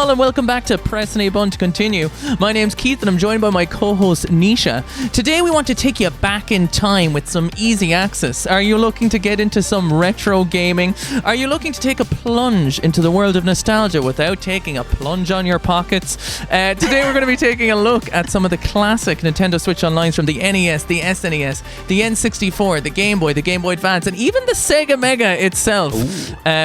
all, and welcome back to Press and A Button to Continue. My name's Keith, and I'm joined by my co-host Nisha. Today we want to take you back in time with some easy access. Are you looking to get into some retro gaming? Are you looking to take a plunge into the world of nostalgia without taking a plunge on your pockets? Today we're going to be taking a look at some of the classic Nintendo Switch Onlines from the NES, the SNES, the N64, the Game Boy Advance, and even the Sega Mega itself,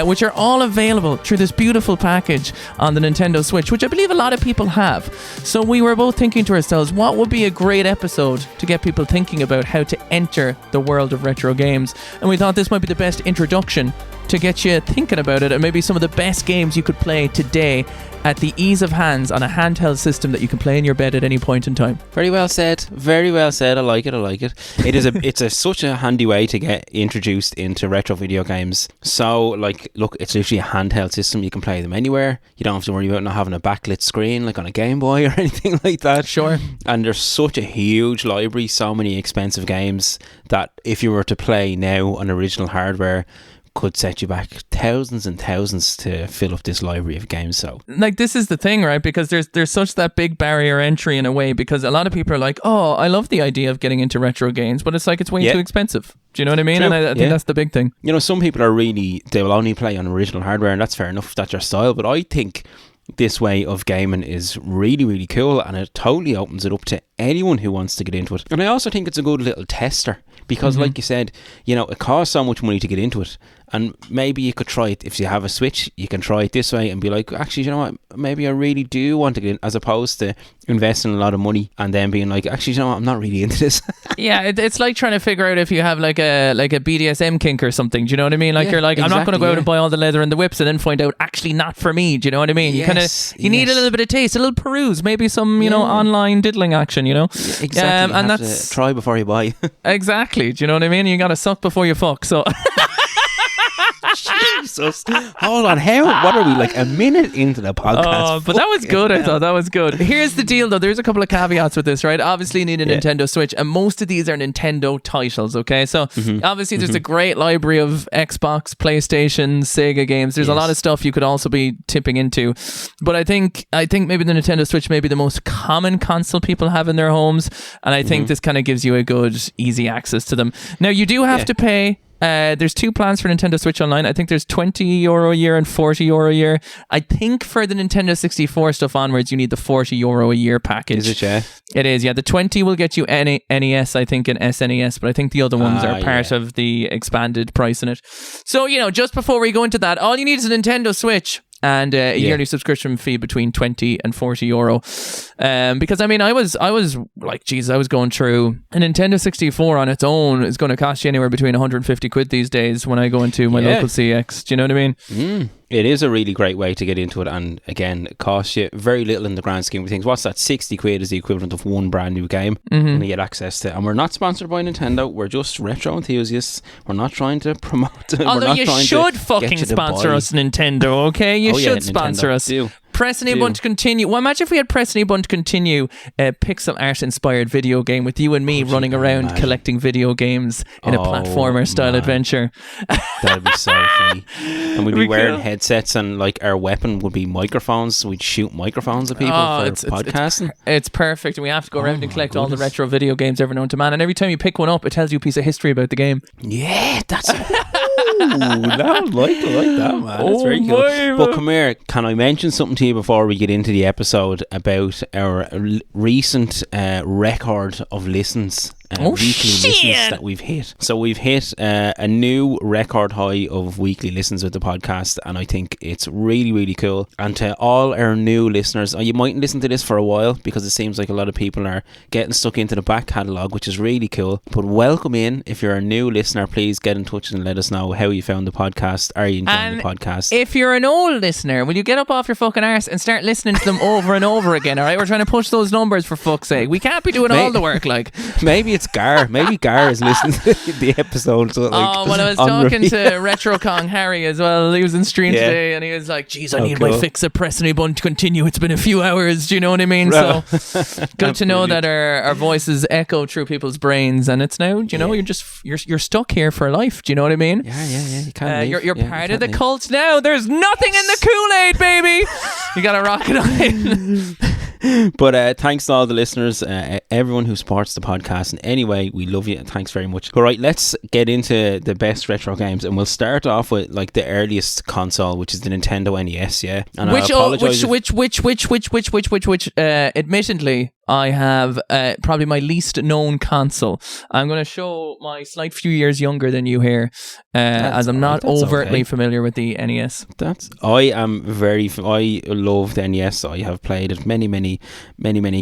which are all available through this beautiful package on the Nintendo Switch, which I believe a lot of people have. So we were both thinking to ourselves, what would be a great episode to get people thinking about how to enter the world of retro games? And we thought this might be the best introduction to get you thinking about it, and maybe some of the best games you could play today at the ease of hands on a handheld system that you can play in your bed at any point in time. Very well said. Very well said. I like it. It's such a handy way to get introduced into retro video games. So, look, it's literally a handheld system. You can play them anywhere. You don't have to worry about not having a backlit screen like on a Game Boy or anything like that. Sure. And there's such a huge library, so many expensive games that if you were to play now on original hardware, could set you back thousands and thousands to fill up this library of games. So this is the thing, right? Because there's such that big barrier entry in a way, because a lot of people are like, oh, I love the idea of getting into retro games, but it's like it's way too expensive. Do you know what I mean? True. And I think that's the big thing. You know, some people they will only play on original hardware, and that's fair enough if that's your style, but I think this way of gaming is really, really cool, and it totally opens it up to anyone who wants to get into it. And I also think it's a good little tester, because like you said, you know, it costs so much money to get into it, and maybe you could try it. If you have a Switch, you can try it this way and be like, actually, you know what, maybe I really do want to get in, as opposed to investing a lot of money and then being like, actually, you know what, I'm not really into this. Yeah, it's like trying to figure out if you have like a BDSM kink or something. Do you know what I mean? Like, you're like, I'm not going to go out and buy all the leather and the whips and then find out actually not for me. Do you know what I mean? You need a little bit of taste, a little peruse, maybe some you know, online diddling action, you know. Yeah, exactly. And have that's to try before you buy. Exactly. Do you know what I mean? You got to suck before you fuck. So. Jesus. Hold on, what are we, like a minute into the podcast? Oh, but that was good. I thought that was good. Here's the deal though, there's a couple of caveats with this, right? Obviously you need a Nintendo Switch, and most of these are Nintendo titles, okay? So obviously there's a great library of Xbox, PlayStation, Sega games. There's a lot of stuff you could also be tipping into, but I think maybe the Nintendo Switch may be the most common console people have in their homes, and I think this kind of gives you a good easy access to them. Now you do have to pay. There's two plans for Nintendo Switch Online. I think there's €20 a year and €40 a year. I think for the Nintendo 64 stuff onwards, you need the €40 a year package. Is it, yeah? It is, yeah. The 20 will get you NES, I think, and SNES, but I think the other ones are part of the expanded price in it. So, you know, just before we go into that, all you need is a Nintendo Switch and a yearly subscription fee between €20 and €40. Because I mean, I was like, geez, I was going through a Nintendo 64 on its own is going to cost you anywhere between 150 quid these days when I go into my local CX. Do you know what I mean? It is a really great way to get into it, and again, it costs you very little in the grand scheme of things. What's that? 60 quid is the equivalent of one brand new game, and you get access to it. And we're not sponsored by Nintendo, we're just retro enthusiasts. We're not trying to promote. Although you should fucking sponsor us, Nintendo, okay? You should sponsor us. Press and A Button to Continue. Well, imagine if we had Press and A Button to Continue, a pixel art inspired video game with you and me running around collecting video games in a platformer style adventure. That'd be so funny. And we'd be wearing headsets, and like our weapon would be microphones. We'd shoot microphones at people for podcasting. It's perfect. And we have to go around and collect all the retro video games ever known to man. And every time you pick one up, it tells you a piece of history about the game. Yeah, that's I like that, man. That's very cool. But come here, can I mention something to you before we get into the episode about our recent record of listens? Weekly listens that we've hit. So we've hit a new record high of weekly listens with the podcast, and I think it's really, really cool. And to all our new listeners, you mightn't listen to this for a while because it seems like a lot of people are getting stuck into the back catalogue, which is really cool. But welcome in. If you're a new listener, please get in touch and let us know how you found the podcast. Are you enjoying the podcast? If you're an old listener, will you get up off your fucking arse and start listening to them over and over again? All right, we're trying to push those numbers, for fuck's sake. We can't be doing all the work. Like, maybe it's Gar. Maybe Gar is listening to the episode. So when I was talking to Retro Kong Harry as well, he was in stream today, and he was like, "Geez, I need my fix it, press any button to continue. It's been a few hours." Do you know what I mean? So good to know that our voices echo through people's brains, and it's now, you know, you're stuck here for life. Do you know what I mean? Yeah. You can't. You're part of the cult now. There's nothing in the Kool-Aid, baby. You gotta rock it on. But thanks to all the listeners, everyone who supports the podcast in any way. We love you, and thanks very much. All right, let's get into the best retro games, and we'll start off with like the earliest console, which is the Nintendo NES. Yeah, and which admittedly, I have probably my least known console. I'm going to show my slight few years younger than you here, as I'm not overtly familiar with the NES. I love the NES. I have played it many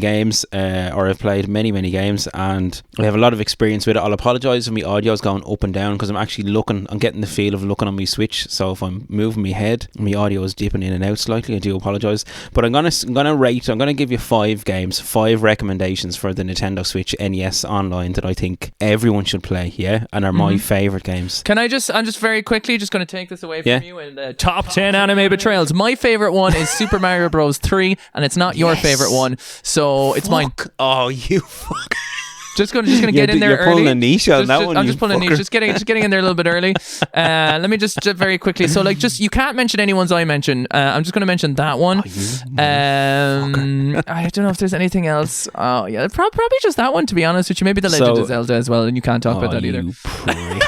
games, or I've played many games, and I have a lot of experience with it. I'll apologise if my audio is going up and down because I'm actually I'm getting the feel of looking on my Switch. So if I'm moving my head, my audio is dipping in and out slightly. I do apologise, but I'm gonna give you 5 games, 5 recommendations for the Nintendo Switch NES Online that I think everyone should play, and are my favourite games. I'm just very quickly just going to take this away from you in the top 10 anime betrayals. My favourite one is Super Mario Bros. 3, and it's not your favourite one, so it's mine. Oh, you fuck. Just gonna get in there you're early. Pulling a niche on that one. I'm just pulling a niche. Just getting in there a little bit early. Let me just very quickly. So you can't mention any ones I mention. I'm just gonna mention that one. I don't know if there's anything else. Oh yeah, probably just that one. To be honest with you, maybe the Legend of Zelda as well, and you can't talk about that either. You prick.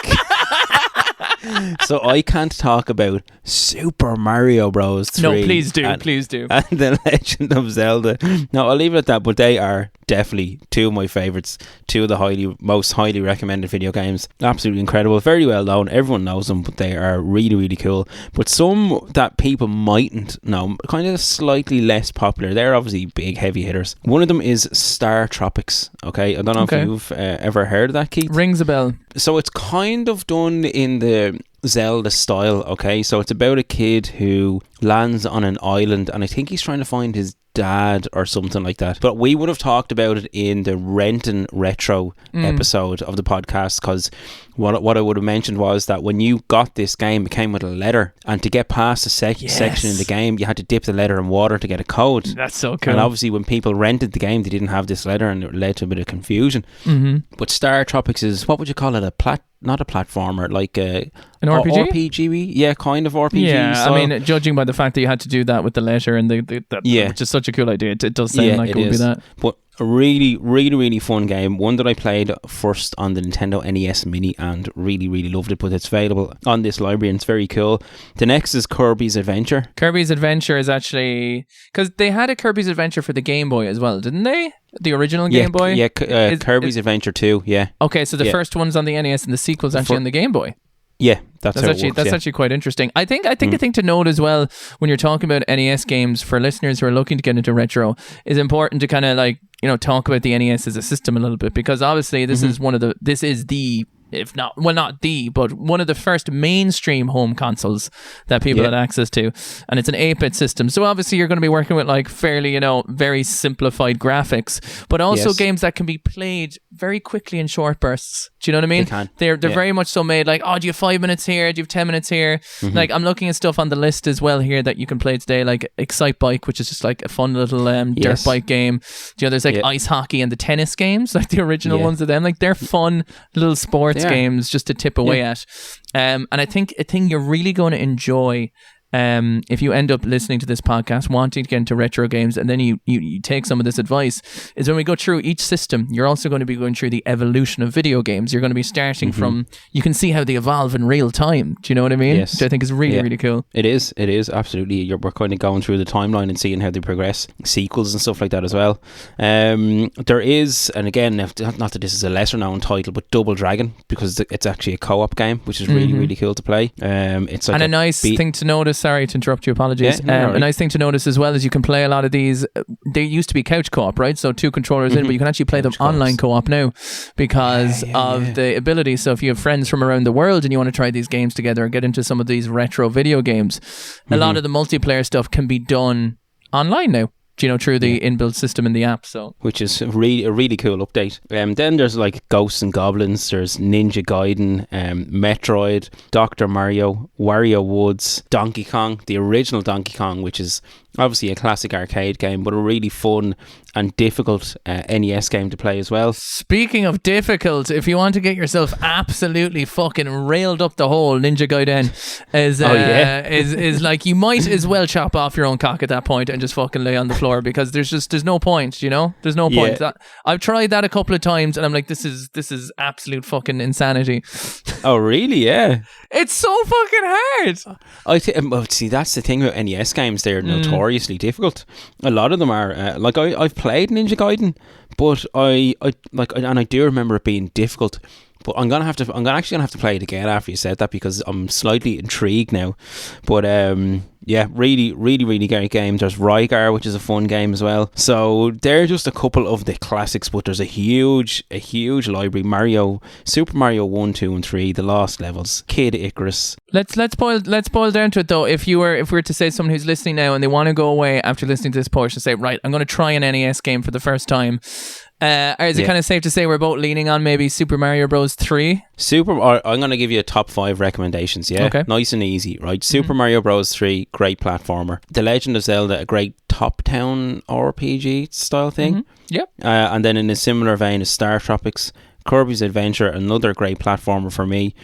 So I can't talk about Super Mario Bros. 3. No, please do. And The Legend of Zelda. No, I'll leave it at that, but they are definitely 2 of my favourites, 2 of the most highly recommended video games. Absolutely incredible, very well known, everyone knows them, but they are really cool. But some that people mightn't know, kind of slightly less popular, they're obviously big heavy hitters. One of them is Star Tropics. Okay, I don't know if you've ever heard of that, Keith. Rings a bell. So it's kind of done in the Zelda style. Okay, so it's about a kid who lands on an island, and I think he's trying to find his dad or something like that. But we would have talked about it in the Renton Retro episode of the podcast, because what I would have mentioned was that when you got this game, it came with a letter, and to get past the section in the game, you had to dip the letter in water to get a code. That's so cool. And obviously when people rented the game, they didn't have this letter, and it led to a bit of confusion. But Star Tropics is, what would you call it, not a platformer, like an RPG? RPG, yeah, kind of RPG. Yeah, style. I mean, judging by the fact that you had to do that with the letter and which is such a cool idea. It does sound like it would be that. But a really fun game. One that I played first on the Nintendo NES Mini and really loved it, but it's available on this library and it's very cool. The next is Kirby's Adventure. Kirby's Adventure is actually, because they had a Kirby's Adventure for the Game Boy as well, didn't they? The original Game Boy? Yeah, Kirby's Adventure 2, yeah. Okay, so the first one's on the NES and the sequel's actually on the Game Boy. Yeah, that's actually quite interesting. I think a thing to note as well when you're talking about NES games for listeners who are looking to get into retro is important to kind of talk about the NES as a system a little bit, because obviously this is if not, well, not the, but one of the first mainstream home consoles that people had access to. And it's an 8-bit system. So obviously you're going to be working with fairly, very simplified graphics, but also games that can be played very quickly in short bursts. Do you know what I mean? They can. They're very much so made do you have 5 minutes here? Do you have 10 minutes here? I'm looking at stuff on the list as well here that you can play today, like Excite Bike, which is just a fun little dirt bike game. There's ice hockey and the tennis games, like the original ones of them. They're fun little sports games just to tip away at. And I think a thing you're really going to enjoy if you end up listening to this podcast wanting to get into retro games, and then you take some of this advice, is when we go through each system, you're also going to be going through the evolution of video games. You're going to be starting from, you can see how they evolve in real time. Do you know what I mean? Yes. Which I think is really cool. It is absolutely. We're kind of going through the timeline and seeing how they progress, sequels and stuff like that as well. There is, and again, not that this is a lesser known title, but Double Dragon, because it's actually a co-op game, which is really cool to play. It's like a nice thing to notice. Sorry to interrupt you, apologies. A nice thing to notice as well is you can play a lot of these. They used to be couch co-op, right? So 2 controllers in, but you can actually play them online co-op now because of the ability. So if you have friends from around the world and you want to try these games together and get into some of these retro video games, a lot of the multiplayer stuff can be done online now. through the inbuilt system in the app. So, which is a really cool update. Then there's like Ghosts and Goblins, there's Ninja Gaiden, Metroid, Dr. Mario, Wario Woods, Donkey Kong, the original Donkey Kong, which is obviously a classic arcade game, but a really fun and difficult NES game to play as well. Speaking of difficult, if you want to get yourself absolutely fucking railed up the hole, Ninja Gaiden is like, you might as well chop off your own cock at that point and just fucking lay on the floor, because there's no point, there's no point. I've tried that a couple of times and I'm like, this is absolute fucking insanity. Oh really? Yeah, it's so fucking hard. See, that's the thing about NES games, they're notoriously difficult. A lot of them are like, I've played Ninja Gaiden, but I do remember it being difficult. But I'm actually gonna have to play it again after you said that, because I'm slightly intrigued now. But really great game. There's Rygar, which is a fun game as well. So they're just a couple of the classics, but there's a huge library. Super Mario 1, 2 and 3, The Lost Levels, Kid Icarus. Let's boil down to it though. If we were to say someone who's listening now and they want to go away after listening to this portion, say, right, I'm going to try an NES game for the first time. Is it kind of safe to say we're both leaning on maybe Super Mario Bros. 3? I'm going to give you a top 5 recommendations, yeah? Okay. Nice and easy, right? Super Mario Bros. 3, great platformer. The Legend of Zelda, a great top-down RPG style thing. Yep. And then in a similar vein is Star Tropics, Kirby's Adventure, another great platformer for me.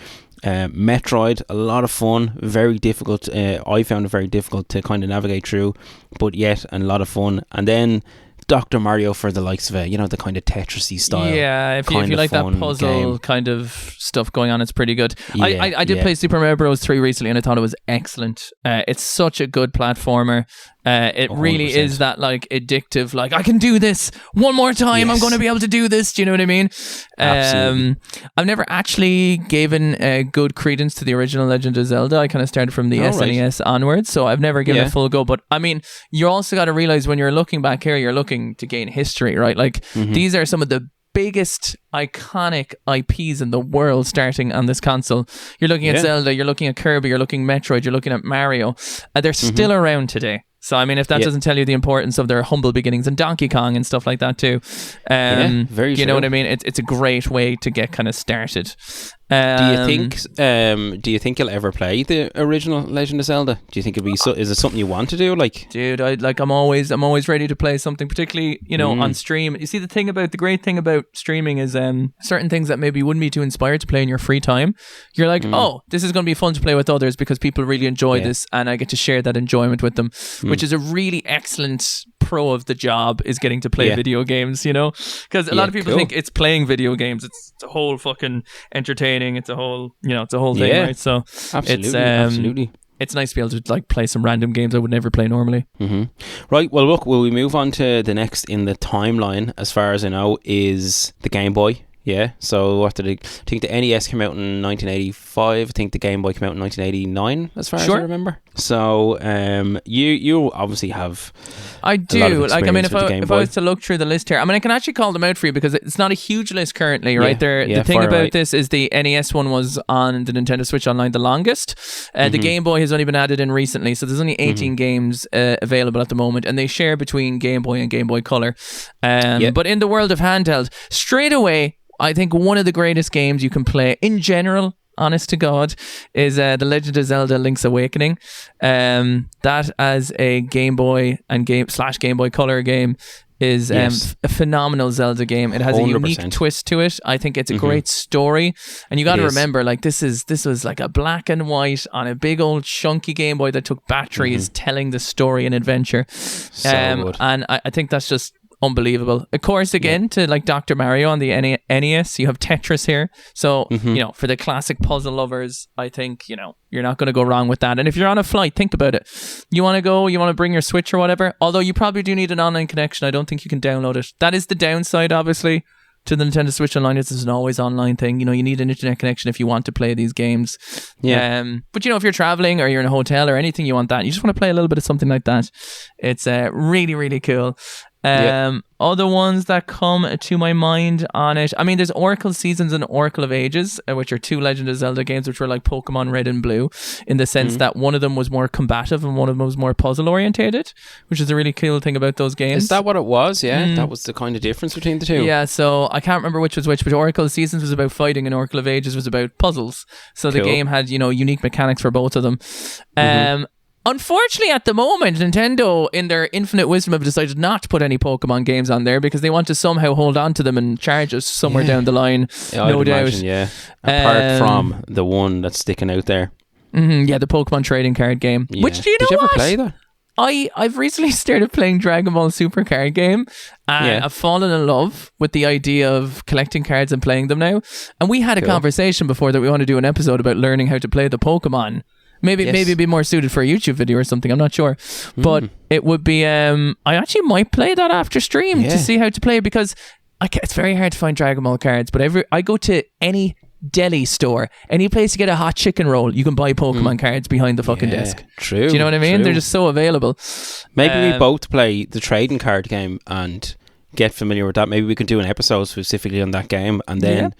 Metroid, a lot of fun, very difficult. I found it very difficult to kind of navigate through, but yet a lot of fun. And then Dr. Mario for the likes of it, the kind of Tetris-y style. Yeah, if you like that puzzle game kind of stuff going on, it's pretty good. I did play Super Mario Bros. 3 recently and I thought it was excellent. It's such a good platformer. It 100%. Really is that like addictive, like I can do this one more time. Yes. I'm going to be able to do this. Do you know what I mean? Absolutely. I've never actually given good credence to the original Legend of Zelda. I kind of started from the SNES onwards, so I've never given it a full go. But I mean, you also got to realize when you're looking back here, you're looking to gain history, right? Like these are some of the biggest iconic IPs in the world starting on this console. You're looking at Zelda, you're looking at Kirby, you're looking at Metroid, you're looking at Mario. They're still around today. So, I mean, if that doesn't tell you the importance of their humble beginnings, and Donkey Kong and stuff like that too. Very you know what I mean? It's a great way to get kind of started. Do you think you'll ever play the original Legend of Zelda? Do you think is it something you want to do? Like, dude, I'm always ready to play something, particularly on stream. You see, the great thing about streaming is certain things that maybe you wouldn't be too inspired to play in your free time. You're like, oh, this is going to be fun to play with others because people really enjoy this, and I get to share that enjoyment with them, which is a really excellent pro of the job, is getting to play video games, because a lot of people think it's playing video games. It's a whole fucking entertaining. It's a whole thing, right? So absolutely. It's nice to be able to like play some random games I would never play normally. Right. Well, look, will we move on to the next in the timeline? As far as I know, is the Game Boy. Yeah, so what did I think the NES came out in 1985. I think the Game Boy came out in 1989, as far as I remember. So you obviously have I do. Like, I mean, if I was to look through the list here, I mean, I can actually call them out for you because it's not a huge list currently, right? The thing about this is the NES one was on the Nintendo Switch Online the longest. The Game Boy has only been added in recently, so there's only 18 games available at the moment, and they share between Game Boy and Game Boy Color. But in the world of handheld, straight away, I think one of the greatest games you can play in general, honest to God, is The Legend of Zelda Link's Awakening. That as a Game Boy and Game Boy Color game is a phenomenal Zelda game. It has 100%. A unique twist to it. I think it's a great story, and you got to remember, like, this was like a black and white on a big old chunky Game Boy that took batteries, telling the story and adventure. Good. And I think that's just unbelievable. Of course, again, to like Dr. Mario on the NES, you have Tetris here. So, for the classic puzzle lovers, I think, you're not going to go wrong with that. And if you're on a flight, think about it. You want to bring your Switch or whatever, although you probably do need an online connection. I don't think you can download it. That is the downside, obviously, to the Nintendo Switch Online. It's an always online thing. You need an internet connection if you want to play these games. But if you're traveling or you're in a hotel or anything, you want that. You just want to play a little bit of something like that. It's really, really cool. Other ones that come to my mind on it, I mean, there's Oracle Seasons and Oracle of Ages, which are two Legend of Zelda games, which were like Pokemon Red and Blue, in the sense that one of them was more combative and one of them was more puzzle orientated, which is a really cool thing about those games. Is that what it was? Yeah, that was the kind of difference between the two. Yeah, so I can't remember which was which, but Oracle Seasons was about fighting and Oracle of Ages was about puzzles. So the game had, unique mechanics for both of them. Unfortunately, at the moment, Nintendo, in their infinite wisdom, have decided not to put any Pokemon games on there because they want to somehow hold on to them and charge us somewhere down the line. Yeah, no I'd doubt. imagine, yeah. Apart from the one that's sticking out there. Yeah, the Pokemon trading card game. Yeah. Which, do you know Did you ever what? play that? I've recently started playing Dragon Ball Super card game, and I've fallen in love with the idea of collecting cards and playing them now. And we had a conversation before that we want to do an episode about learning how to play the Pokemon. Maybe it'd be more suited for a YouTube video or something. I'm not sure, but it would be. I actually might play that after stream to see how to play, because it's very hard to find Dragon Ball cards. But I go to any deli store, any place to get a hot chicken roll, you can buy Pokemon cards behind the fucking desk. True. Do you know what I mean? True. They're just so available. Maybe we both play the trading card game and get familiar with that. Maybe we could do an episode specifically on that game and then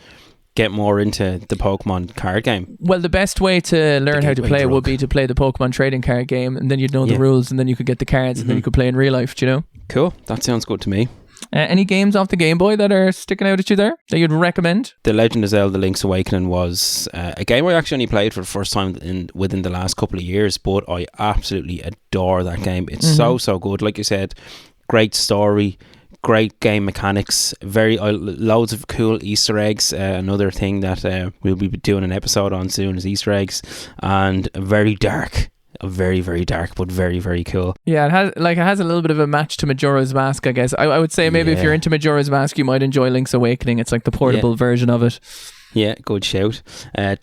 get more into the Pokemon card game. Well, the best way to learn how to play would be to play the Pokemon trading card game, and then you'd know the rules, and then you could get the cards, and then you could play in real life, do you know? Cool. That sounds good to me. Any games off the Game Boy that are sticking out at you there that you'd recommend? The Legend of Zelda Link's Awakening was a game I actually only played for the first time within the last couple of years, but I absolutely adore that game. It's so good. Like you said, great story, great game mechanics, loads of cool Easter eggs. Another thing that we'll be doing an episode on soon is Easter eggs, and very dark. Very, very dark, but very, very cool. Yeah, it has a little bit of a match to Majora's Mask, I guess. I would say maybe if you're into Majora's Mask, you might enjoy Link's Awakening. It's like the portable version of it. Yeah, good shout.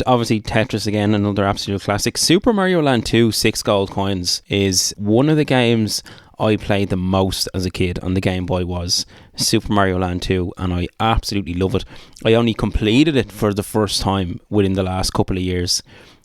Obviously, Tetris again, another absolute classic. Super Mario Land 2, 6 gold coins, is one of the games I played the most as a kid on the Game Boy. Was Super Mario Land 2, and I absolutely love it. I only completed it for the first time within the last couple of years.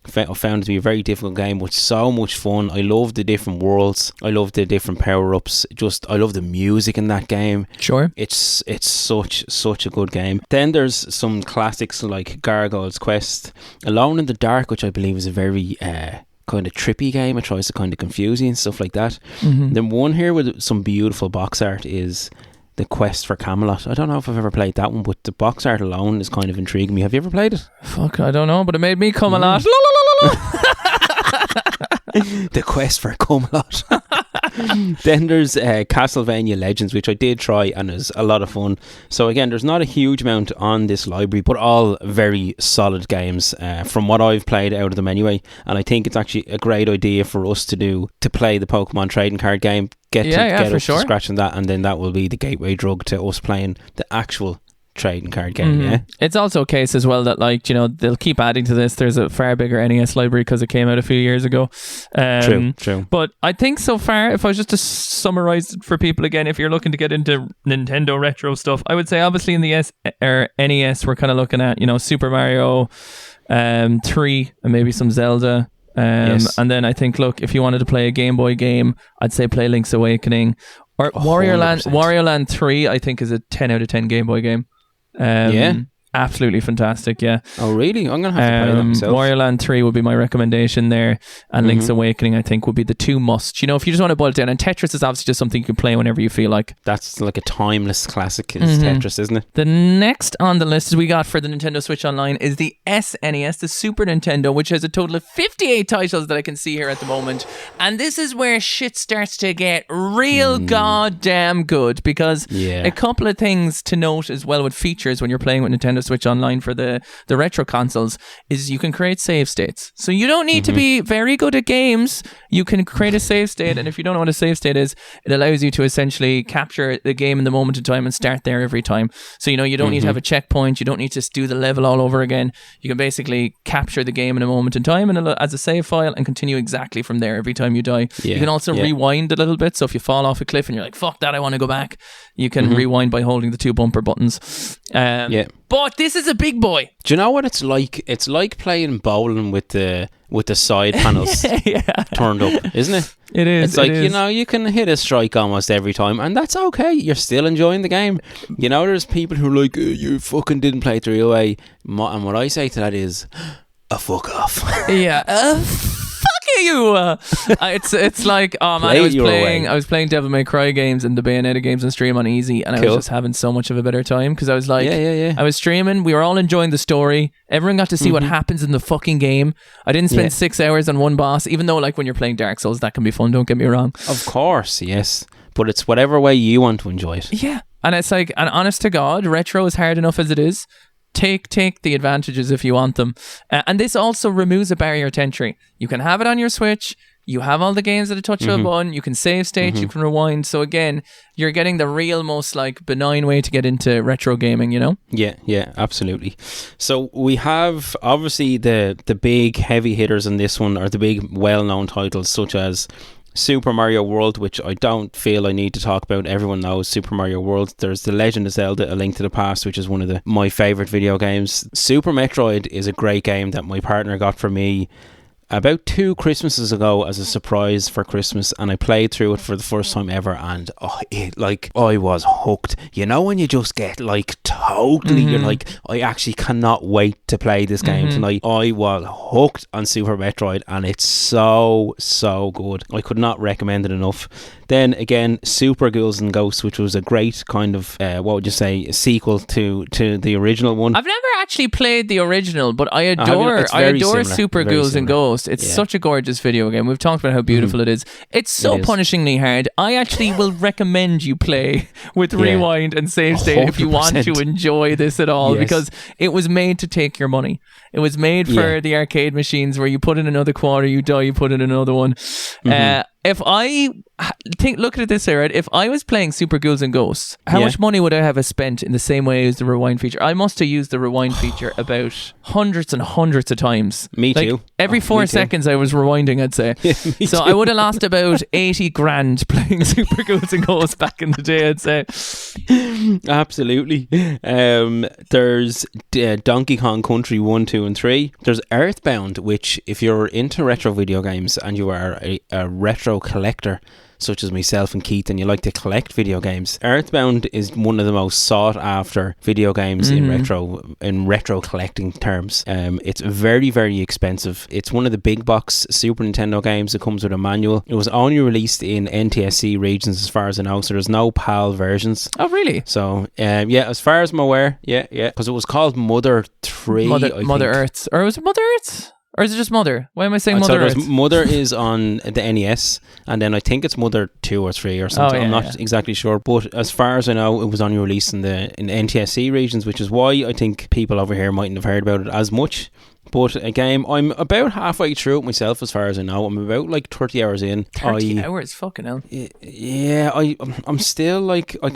I found it to be a very difficult game, but so much fun. I love the different worlds. I love the different power-ups. I love the music in that game. Sure. It's such a good game. Then there's some classics like Gargoyle's Quest, Alone in the Dark, which I believe is a very kind of trippy game. It tries to kind of confuse you and stuff like that. Then one here with some beautiful box art is The Quest for Camelot. I don't know if I've ever played that one, but the box art alone is kind of intriguing me. Have you ever played it? Fuck, I don't know, but it made me come a lot. The Quest for Camelot. Then there's Castlevania Legends, which I did try and is a lot of fun. So again, there's not a huge amount on this library, but all very solid games from what I've played out of them anyway. And I think it's actually a great idea for us to play the Pokemon trading card game, get up to scratch on that, and then that will be the gateway drug to us playing the actual trading card game. It's also a case as well that, like, they'll keep adding to this. There's a far bigger NES library because it came out a few years ago. True. But I think so far, if I was just to summarize it for people again, if you're looking to get into Nintendo retro stuff, I would say obviously in the NES we're kind of looking at Super Mario 3 and maybe some Zelda. And then I think, look, if you wanted to play a Game Boy game, I'd say play Link's Awakening. Or 100%. Wario Land 3, I think, is a 10 out of 10 Game Boy game. Absolutely fantastic, yeah. Oh, really? I'm going to have to play that myself. Wario Land 3 would be my recommendation there, and Link's Awakening, I think, would be the two musts. If you just want to boil it down, and Tetris is obviously just something you can play whenever you feel like. That's like a timeless classic, is Tetris, isn't it? The next on the list we got for the Nintendo Switch Online is the SNES, the Super Nintendo, which has a total of 58 titles that I can see here at the moment. And this is where shit starts to get real goddamn good, because a couple of things to note as well with features when you're playing with Nintendo Switch Online for the retro consoles is you can create save states. So you don't need to be very good at games. You can create a save state, and if you don't know what a save state is, it allows you to essentially capture the game in the moment in time and start there every time. So you don't need to have a checkpoint. You don't need to do the level all over again. You can basically capture the game in a moment in time and as a save file and continue exactly from there every time you die. You can also rewind a little bit. So if you fall off a cliff and you're like, fuck that, I want to go back, you can rewind by holding the two bumper buttons. But this is a big boy. Do you know what it's like? It's like playing bowling with the side panels turned up, isn't it? It is. It's like, you know, you can hit a strike almost every time, and that's okay. You're still enjoying the game. You know, there's people who are like, you fucking didn't play it the real way. And what I say to that is, fuck off. Yeah. Fuck you. It's like, oh man, I was playing Devil May Cry games and the Bayonetta games on stream on easy, and I was just having so much of a better time because I was like, I was streaming, we were all enjoying the story, everyone got to see what happens in the fucking game. I didn't spend 6 hours on one boss, even though like when you're playing Dark Souls that can be fun, don't get me wrong. Of course, yes, but it's whatever way you want to enjoy it. Yeah, and it's like, and honest to God, retro is hard enough as it is. Take the advantages if you want them. And this also removes a barrier to entry. You can have it on your Switch. You have all the games at a touch of a button. You can save state. You can rewind. So again, you're getting the real most like benign way to get into retro gaming, you know? Yeah, absolutely. So we have obviously the big heavy hitters in this one are the big well-known titles such as Super Mario World, which I don't feel I need to talk about. Everyone knows Super Mario World. There's The Legend of Zelda: A Link to the Past, which is one of my favourite video games. Super Metroid is a great game that my partner got for me about 2 Christmases ago as a surprise for Christmas, and I played through it for the first time ever, and I was hooked. You know when you just get like totally, you're like, I actually cannot wait to play this game tonight. I was hooked on Super Metroid, and it's so good. I could not recommend it enough. Then again, Super Ghouls and Ghosts, which was a great kind of what would you say, sequel to the original one. I've never actually played the original, but I adore Super Ghouls and Ghosts. It's such a gorgeous video game. We've talked about how beautiful it is. It's so punishingly hard. I actually will recommend you play with rewind and save state 100%. If you want to enjoy this at all, because it was made to take your money. It was made for the arcade machines where you put in another quarter, you die, you put in another one. If I look at it this way, right? If I was playing Super Ghouls and Ghosts, how much money would I have spent in the same way as the rewind feature? I must have used the rewind feature about hundreds and hundreds of times. Me too. Every 4 seconds I was rewinding, I'd say. So I would have lost about 80 grand playing Super Ghouls and Ghosts back in the day, I'd say. Absolutely. There's Donkey Kong Country 1, 2 and 3. There's Earthbound, which if you're into retro video games and you are a retro collector such as myself and Keith, and you like to collect video games, Earthbound is one of the most sought after video games in retro collecting terms. It's very, very expensive. It's one of the big box Super Nintendo games that comes with a manual. It was only released in NTSC regions as far as I know, so there's no PAL versions. Oh really? So as far as I'm aware, because it was called Mother 3, Mother Earth, or was it Mother Earth? Or is it just Mother? Why am I saying Mother Earth? Mother is on the NES, and then I think it's Mother 2 or 3 or something. I'm not exactly sure. But as far as I know, it was only released in the NTSC regions, which is why I think people over here mightn't have heard about it as much. But a game, I'm about halfway through it myself as far as I know. I'm about like 30 hours in. 30 hours? Fucking hell. Yeah, I'm still like, I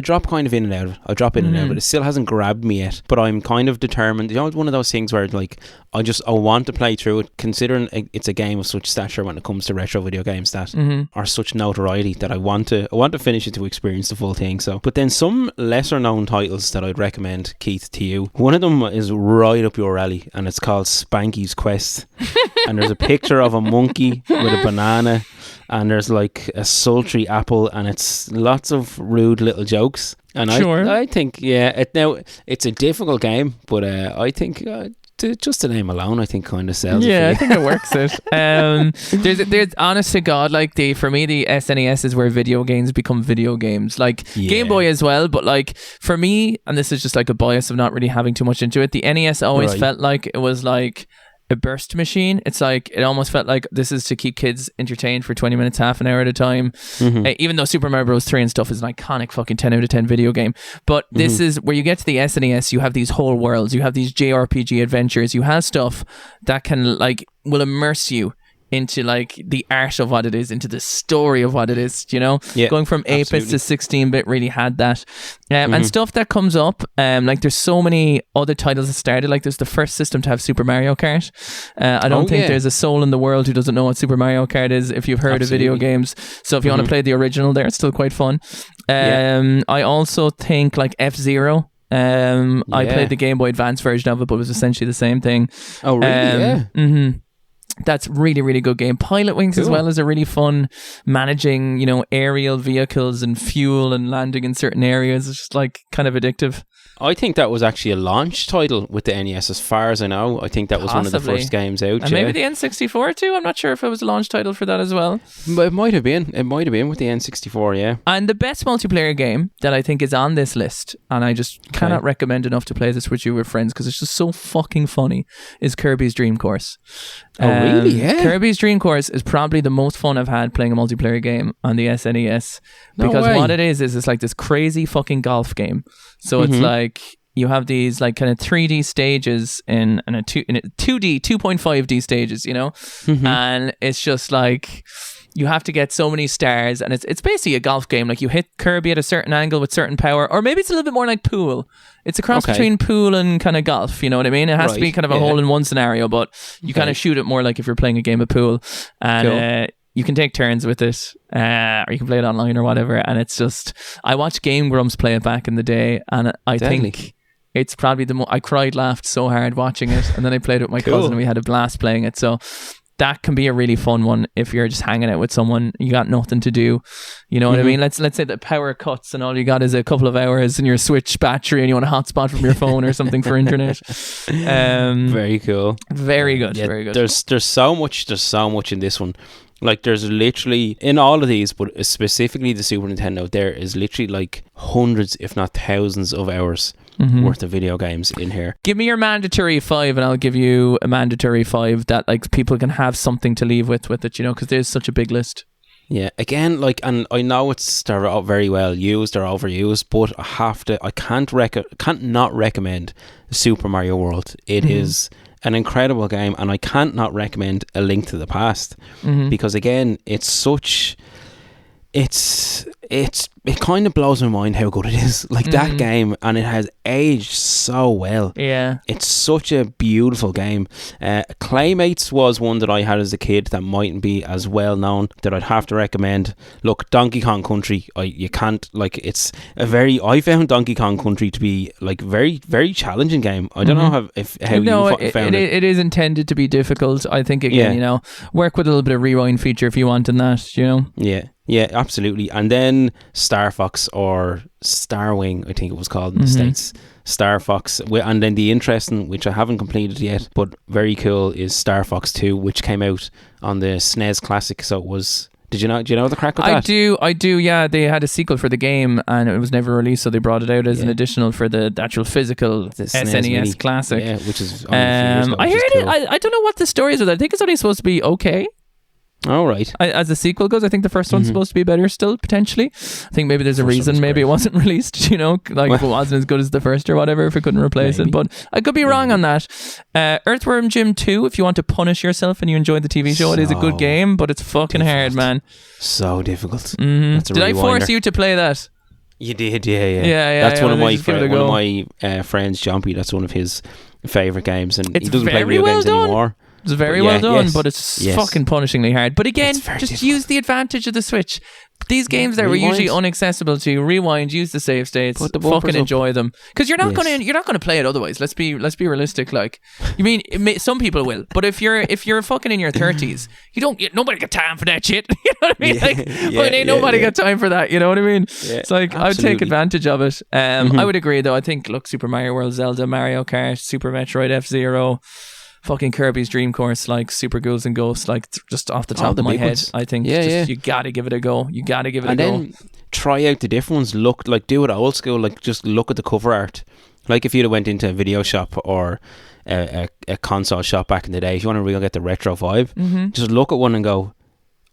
drop kind of in and out of it. I drop in and out of it. It still hasn't grabbed me yet. But I'm kind of determined. You know, it's one of those things where like, I want to play through it, considering it's a game of such stature when it comes to retro video games that are such notoriety, that I want to finish it to experience the full thing. So, but then some lesser known titles that I'd recommend, Keith, to you. One of them is right up your alley, and it's called Spanky's Quest. And there's a picture of a monkey with a banana, and there's like a sultry apple, and it's lots of rude little jokes. And I think it's a difficult game, but I think just the name alone, I think, kind of sells it. I think it works there's honest to God, like for me the SNES is where video games become video games, like Game Boy as well, but like for me, and this is just like a bias of not really having too much into it, the NES always felt like it was like a burst machine. It's like, it almost felt like this is to keep kids entertained for 20 minutes, half an hour at a time. Even though Super Mario Bros. 3 and stuff is an iconic fucking 10 out of 10 video game. But this is where you get to the SNES, you have these whole worlds, you have these JRPG adventures, you have stuff that can like, will immerse you into like the art of what it is, into the story of what it is, you know? Going from 8-bit to 16-bit really had that. And stuff that comes up, like there's so many other titles that started, like there's the first system to have Super Mario Kart. I don't think there's a soul in the world who doesn't know what Super Mario Kart is if you've heard of video games. So if you want to play the original there, it's still quite fun. I also think like F-Zero I played the Game Boy Advance version of it, but it was essentially the same thing. Oh, really? That's really, really good game. Pilot Wings as well is a really fun managing, aerial vehicles and fuel and landing in certain areas. It's just like kind of addictive. I think that was actually a launch title with the NES, as far as I know. I think that was one of the first games out. And maybe the N64 too. I'm not sure if it was a launch title for that as well. But it might have been. It might have been with the N64, yeah. And the best multiplayer game that I think is on this list, and I just cannot recommend enough to play this with you with friends because it's just so fucking funny, is Kirby's Dream Course. Oh, really? Yeah. Kirby's Dream Course is probably the most fun I've had playing a multiplayer game on the SNES. Because what it is it's like this crazy fucking golf game. So it's like you have these like kind of 3D stages in a 2D, 2.5D stages, and it's just like you have to get so many stars, and it's basically a golf game. Like you hit Kirby at a certain angle with certain power, or maybe it's a little bit more like pool. It's a cross between pool and kind of golf, you know what I mean? It has to be kind of a hole-in-one scenario, but you kind of shoot it more like if you're playing a game of pool. And you can take turns with it, or you can play it online or whatever. And it's just, I watched Game Grumps play it back in the day, and I think it's probably I cried, laughed so hard watching it, and then I played it with my cousin and we had a blast playing it. So that can be a really fun one if you're just hanging out with someone, you got nothing to do, you know what I mean? Let's say the power cuts and all you got is a couple of hours in your Switch battery and you want a hotspot from your phone or something for internet. Very cool. Very good. Yeah, very good. There's so much in this one. Like there's literally, in all of these, but specifically the Super Nintendo, there is literally like hundreds if not thousands of hours worth of video games in here. Give me your mandatory 5 and I'll give you a mandatory 5 that like people can have something to leave with it, because there's such a big list. Yeah, again, like, and I know they're all very well used or overused, but I can't not recommend Super Mario World. It is an incredible game, and I can't not recommend A Link to the Past because again, it kind of blows my mind how good it is. Like that game, and it has aged so well. Yeah, it's such a beautiful game. Claymates was one that I had as a kid that mightn't be as well known, that I'd have to recommend. Look, Donkey Kong Country, I found Donkey Kong Country to be like very, very challenging game. I don't know how you found it. It is intended to be difficult. I think again, work with a little bit of rewind feature if you want in that, Yeah, absolutely. And then Star Fox, or Star Wing, I think it was called in the States. Star Fox. And then the interesting, which I haven't completed yet, but very cool, is Star Fox 2, which came out on the SNES Classic. So it was... do you know the crack with that? I do, yeah. They had a sequel for the game and it was never released, so they brought it out as an additional for the actual physical SNES Classic. Yeah, which is only a few years ago, I heard cool. I don't know what the story is with it. I think it's only supposed to be okay. Oh, right. As the sequel goes, I think the first one's supposed to be better still, potentially. I think maybe there's a reason maybe it wasn't released, like if it wasn't as good as the first or whatever, if it couldn't replace it. But I could be wrong on that. Earthworm Jim 2, if you want to punish yourself and you enjoyed the TV show, it is a good game, but it's fucking hard, man. So difficult. Did I force you to play that? You did, yeah. That's one of my friends, Jumpy, that's one of his favourite games, and he doesn't play video games anymore. It's very well done, but it's fucking punishingly hard. But again, just use the advantage of the Switch. These games that were usually inaccessible to you, rewind, use the save states, fucking enjoy them. Because you're not gonna play it otherwise. Let's be realistic. Like, you mean some people will, but if you're fucking in your 30s, nobody got time for that shit. You know what I mean? Ain't nobody got time for that. You know what I mean? Yeah, it's like I would take advantage of it. I would agree though. I think Super Mario World, Zelda, Mario Kart, Super Metroid, F-Zero, fucking Kirby's Dream Course, like Super Ghouls and Ghosts, like just off the top of my head, I think you gotta give it a go. You gotta give it a go. And then try out the different ones. Do it old school. Like, just look at the cover art. Like, if you'd have went into a video shop or a console shop back in the day, if you want to really get the retro vibe, just look at one and go,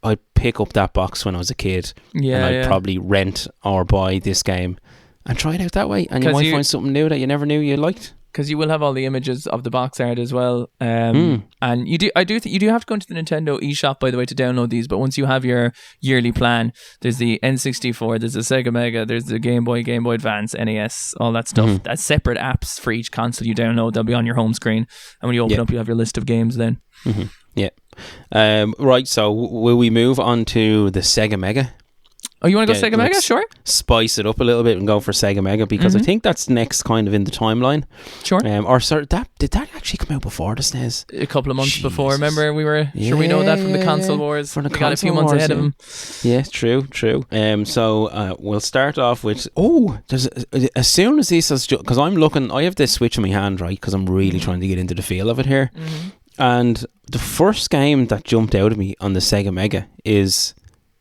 I'd pick up that box when I was a kid, and I'd probably rent or buy this game and try it out that way, and you might find something new that you never knew you liked. Because you will have all the images of the box art as well, and you do have to go into the Nintendo eShop, by the way, to download these. But once you have your yearly plan, there's the N64, there's the Sega Mega, there's the Game Boy Advance, NES, all that stuff. That's separate apps for each console you download. They'll be on your home screen, and when you open up, you have your list of games. Then, right. So will we move on to the Sega Mega? Oh, you want to go Sega Mega? Sure. Spice it up a little bit and go for Sega Mega, because I think that's next kind of in the timeline. Sure. Or sorry, did that actually come out before the SNES? A couple of months before. Remember, we were sure we know that from the console wars. We got a few months ahead of them. Yeah, true. So we'll start off with as soon as this is, because I'm looking, I have this Switch in my hand, right? Because I'm really trying to get into the feel of it here. And the first game that jumped out at me on the Sega Mega is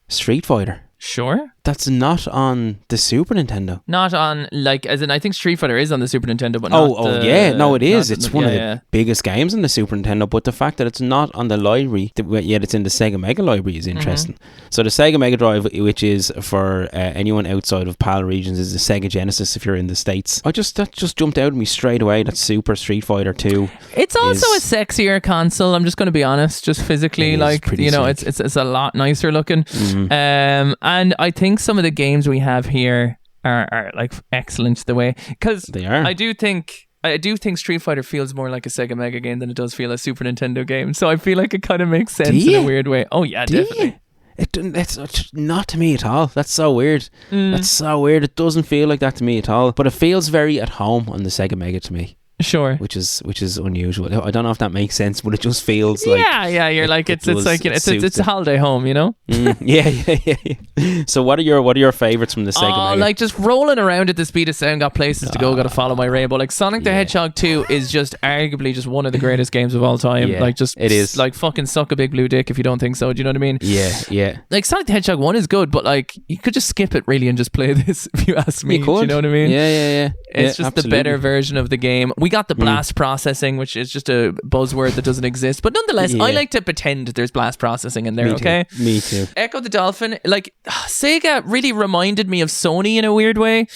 Street Fighter. Sure. That's not on the Super Nintendo. Not on, like, as in, I think Street Fighter is on the Super Nintendo, but it is. It's one of the biggest games on the Super Nintendo, but the fact that it's not on the library, yet it's in the Sega Mega library, is interesting. So the Sega Mega Drive, which is for anyone outside of PAL regions, is the Sega Genesis if you're in the States. That just jumped out at me straight away, that Super Street Fighter 2. It's also a sexier console, I'm just going to be honest, just physically, like, you know, it's a lot nicer looking. And I think some of the games we have here are like excellent the way, because they are. I do think Street Fighter feels more like a Sega Mega game than it does feel a Super Nintendo game, so I feel like it kind of makes sense in a weird way. Oh yeah, definitely. It's not to me at all. That's so weird. That's so weird. It doesn't feel like that to me at all, but it feels very at home on the Sega Mega to me. Sure. Which is unusual. I don't know if that makes sense, but it just feels like you're like it's like it's a holiday home, you know. Yeah. So what are your favorites from the Sega Mega? Like just rolling around at the speed of sound, got places to go, got to follow my rainbow. Like Sonic the Hedgehog 2 is just arguably just one of the greatest games of all time. Like just it is like fucking suck a big blue dick if you don't think so. Do you know what I mean? Yeah. Like Sonic the Hedgehog 1 is good, but like you could just skip it really and just play this if you ask me. You could. Do you know what I mean? Yeah. It's just the better version of the game. We got the blast processing, which is just a buzzword that doesn't exist. But nonetheless, I like to pretend there's blast processing in there, okay? Me too. Echo the Dolphin, like, Sega really reminded me of Sony in a weird way.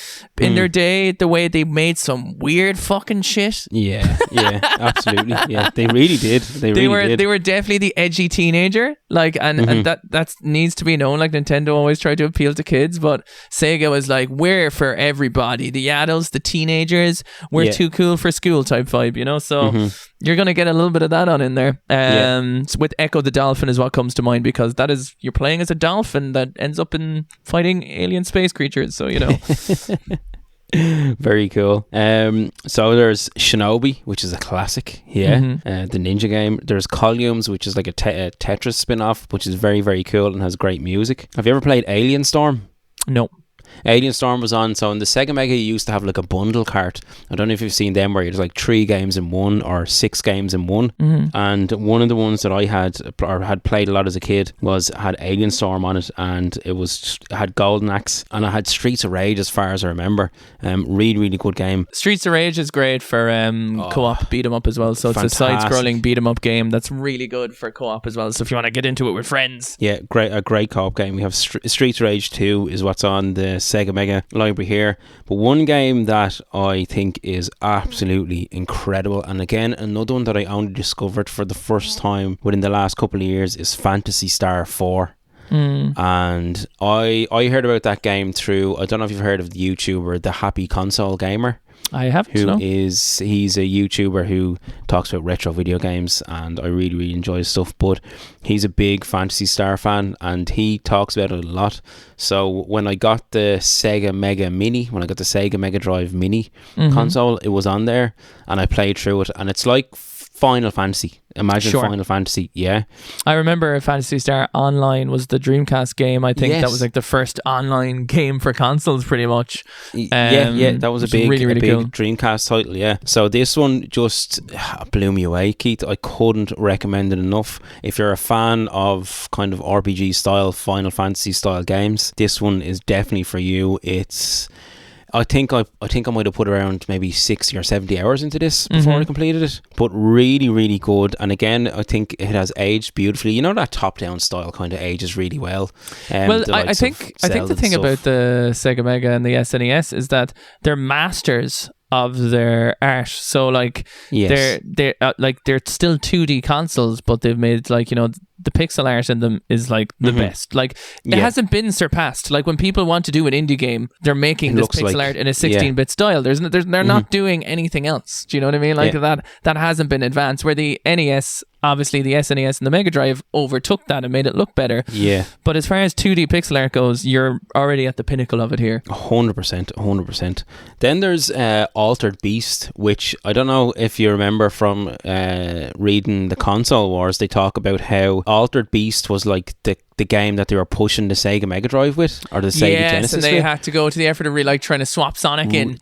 In their day, the way they made some weird fucking shit. Yeah, absolutely. Yeah, they really did. They were definitely the edgy teenager. Like, and that needs to be known. Like, Nintendo always tried to appeal to kids, but Sega was like, we're for everybody. The adults, the teenagers, we're too cool for school type vibe, you know? So you're going to get a little bit of that on in there. With Echo the Dolphin is what comes to mind, because that is, you're playing as a dolphin that ends up in fighting alien space creatures. So, you know. Very cool. So there's Shinobi, which is a classic. The ninja game. There's Columns, which is like a Tetris spin-off, which is very, very cool and has great music. Have you ever played Alien Storm? No. Alien Storm was on. So in the Sega Mega, you used to have like a bundle cart. I don't know if you've seen them, where there's like 3 games in one or 6 games in one. And one of the ones that I had played a lot as a kid had Alien Storm on it, and it had Golden Axe, and I had Streets of Rage as far as I remember. Really, really good game. Streets of Rage is great for co-op beat 'em up as well. So it's a side-scrolling beat 'em up game that's really good for co-op as well. So if you want to get into it with friends, a great co-op game. We have Streets of Rage 2 is what's on the Sega Mega library here. But one game that I think is absolutely incredible, and again another one that I only discovered for the first time within the last couple of years, is Phantasy Star 4. And I heard about that game through, I don't know if you've heard of the YouTuber The Happy Console Gamer. I haven't. He's a YouTuber who talks about retro video games, and I really, really enjoy his stuff. But he's a big Phantasy Star fan, and he talks about it a lot. So when I got the Sega Mega Drive Mini console, it was on there, and I played through it, and it's like Final Fantasy. Imagine Final Fantasy, yeah. I remember Phantasy Star Online was the Dreamcast game. I think that was like the first online game for consoles, pretty much. That was a big, really, really big cool Dreamcast title, yeah. So this one just blew me away, Keith. I couldn't recommend it enough. If you're a fan of kind of RPG style, Final Fantasy style games, this one is definitely for you. I think I might have put around maybe 60 or 70 hours into this before I completed it, but really, really good. And again, I think it has aged beautifully. You know, that top-down style kind of ages really well. I think the thing about the Sega Mega and the SNES is that they're masters of their art. So like they're still 2D consoles, but they've made, like, you know, the pixel art in them is like the best. Like it hasn't been surpassed. Like when people want to do an indie game, they're making this pixel art in a 16-bit style. They're not doing anything else. Do you know what I mean? Like that hasn't been advanced. Where the NES Obviously, the SNES and the Mega Drive overtook that and made it look better. Yeah. But as far as 2D pixel art goes, you're already at the pinnacle of it here. 100%. Then there's Altered Beast, which I don't know if you remember from reading the Console Wars. They talk about how Altered Beast was like the game that they were pushing the Sega Mega Drive with, or the Sega Genesis and they with. had to go to the effort of really like trying to swap Sonic in.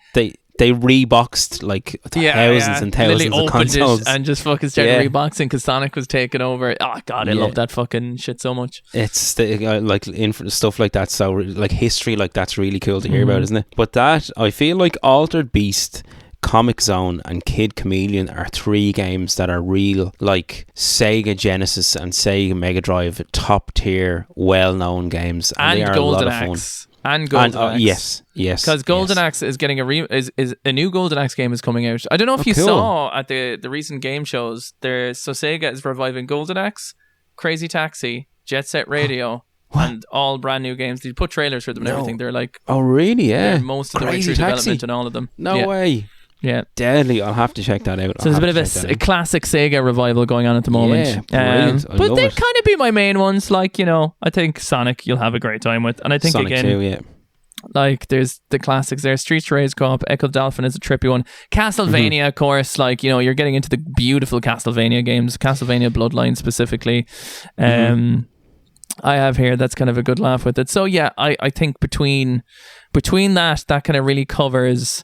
They reboxed like thousands and thousands of consoles and just fucking started reboxing because Sonic was taking over. Oh god, I love that fucking shit so much. It's like stuff like that. So like history like that's really cool to hear about, isn't it? But that I feel like Altered Beast, Comic Zone and Kid Chameleon are 3 games that are real like Sega Genesis and Sega Mega Drive top tier well known games, and they are Golden a lot of Axe. And Golden Axe. Yes. Because Golden Axe is getting is a new Golden Axe game is coming out. I don't know if you saw at the recent game shows. So Sega is reviving Golden Axe, Crazy Taxi, Jet Set Radio, and all brand new games. They put trailers for them and everything. They're like, oh really? Yeah. Most of the way through development and all of them. No way. Yeah, deadly. I'll have to check that out. So there's a bit of a classic Sega revival going on at the moment. Yeah, but they'd kind of be my main ones. Like, you know, I think Sonic you'll have a great time with, and I think Sonic again, 2, yeah. Like there's the classics there. Streets Race Co-op, Echo Dolphin is a trippy one. Castlevania, of course, like, you know, you're getting into the beautiful Castlevania games, Castlevania Bloodline specifically. I have here, that's kind of a good laugh with it. So yeah, I think between that kind of really covers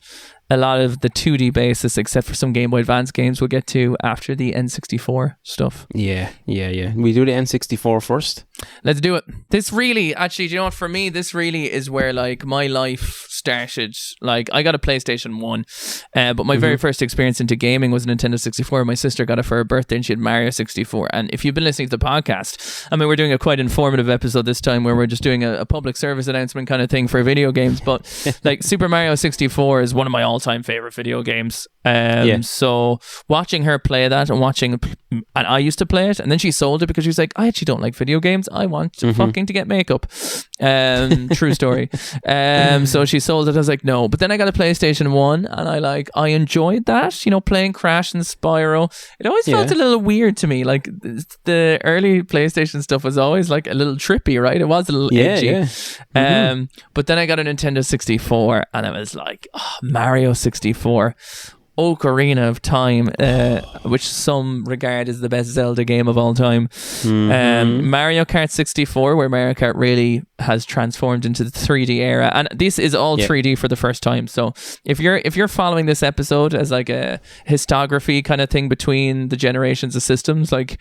a lot of the 2D basis, except for some Game Boy Advance games we'll get to after the N64 stuff. Yeah. We do the N64 first. Let's do it. This really, actually, do you know what? For me, this really is where like my life started. Like, I got a PlayStation 1, but my very first experience into gaming was a Nintendo 64. My sister got it for her birthday and she had Mario 64. And if you've been listening to the podcast, I mean, we're doing a quite informative episode this time where we're just doing a public service announcement kind of thing for video games. But like Super Mario 64 is one of my all-time favorite video games. So watching her play that and I used to play it, and then she sold it because she was like, I actually don't like video games. I want fucking to get makeup. True story. So she sold it. I was like, no. But then I got a PlayStation 1 and I enjoyed that, you know, playing Crash and Spyro. It always felt a little weird to me. Like the early PlayStation stuff was always like a little trippy, right? It was a little edgy. But then I got a Nintendo 64 and I was like, Mario 64. Ocarina of Time, which some regard as the best Zelda game of all time. Mario Kart 64, where Mario Kart really has transformed into the 3D era, and this is all 3D for the first time. So if you're following this episode as like a histography kind of thing between the generations of systems, like,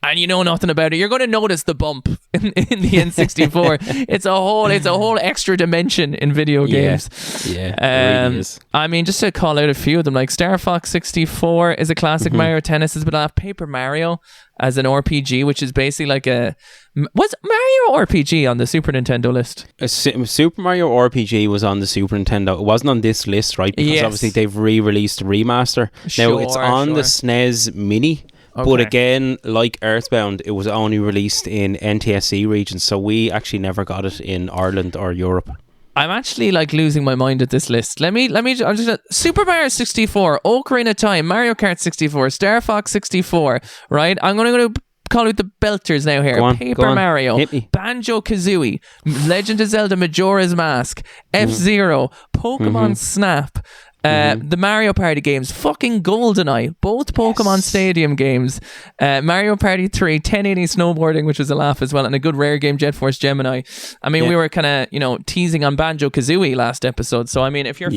and you know nothing about it, you're going to notice the bump in the N64. It's a whole extra dimension in video games. It really is. I mean, just to call out a few of them, like Star Fox 64 is a classic. Mario Tennis has been off. Paper Mario as an RPG, which is basically like was Mario RPG on the Super Nintendo list? Super Mario RPG was on the Super Nintendo. It wasn't on this list, right? Because obviously they've re-released a remaster. Now it's on the SNES Mini. Okay. But again, like Earthbound, it was only released in NTSC regions, so we actually never got it in Ireland or Europe. I'm actually like losing my mind at this list. I'm just Super Mario 64, Ocarina of Time, Mario Kart 64, Star Fox 64, right? I'm going to call out the belters now here. Paper Mario, Banjo-Kazooie, Legend of Zelda Majora's Mask, F-Zero, Pokemon Snap, the Mario Party games, fucking GoldenEye, both Pokemon Stadium games, Mario Party 3, 1080 snowboarding, which was a laugh as well, and a good rare game, Jet Force Gemini. I mean, we were kind of, you know, teasing on Banjo-Kazooie last episode. So I mean, if you're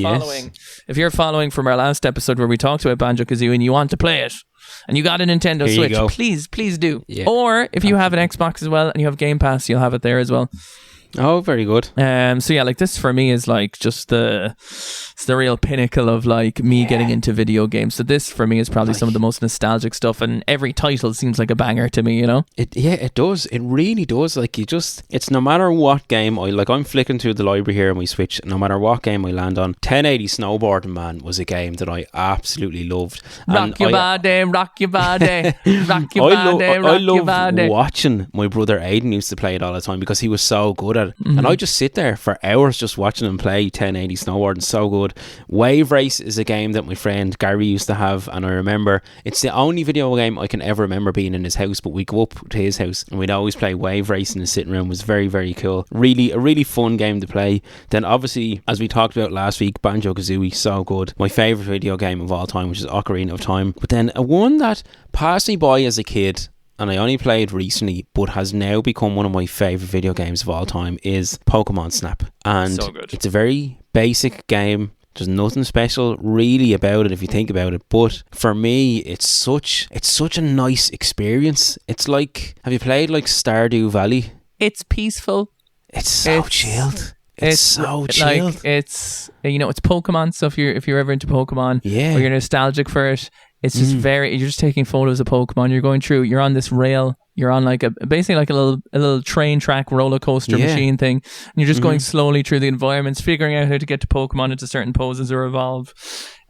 following from our last episode where we talked about Banjo-Kazooie and you want to play it, and you got a Nintendo Switch, please do. Or if you have an Xbox as well and you have Game Pass, you'll have it there as well. Oh, very good. So yeah, like this for me is like just it's the real pinnacle of like me getting into video games. So this for me is probably some of the most nostalgic stuff, and every title seems like a banger to me, you know? It does. It really does. Like it's no matter what game I'm flicking through the library here on my Switch, no matter what game I land on, 1080 Snowboarding, man, was a game that I absolutely loved. Rock your body, rock your body, rock your body, rock your body. I love watching my brother Aidan used to play it all the time because he was so good at it. And I just sit there for hours just watching them play 1080 snowboarding. So good. Wave Race is a game that my friend Gary used to have, and I remember it's the only video game I can ever remember being in his house, but we go up to his house and we'd always play Wave Race in the sitting room. It was very, very cool. A really fun game to play. Then obviously, as we talked about last week, Banjo-Kazooie, so good. My favourite video game of all time, which is Ocarina of Time. But then a one that passed me by as a kid, and I only played recently, but has now become one of my favourite video games of all time, is Pokemon Snap. And so good. It's a very basic game. There's nothing special really about it if you think about it, but for me it's such a nice experience. It's like, have you played like Stardew Valley? It's peaceful. It's so chilled. It's so chilled. Like, it's Pokemon. So if you're ever into Pokemon, or you're nostalgic for it, it's just you're just taking photos of Pokemon. You're going through. You're on this rail. You're on like basically like a little train track roller coaster machine thing, and you're just going slowly through the environments, figuring out how to get to Pokemon into certain poses or evolve.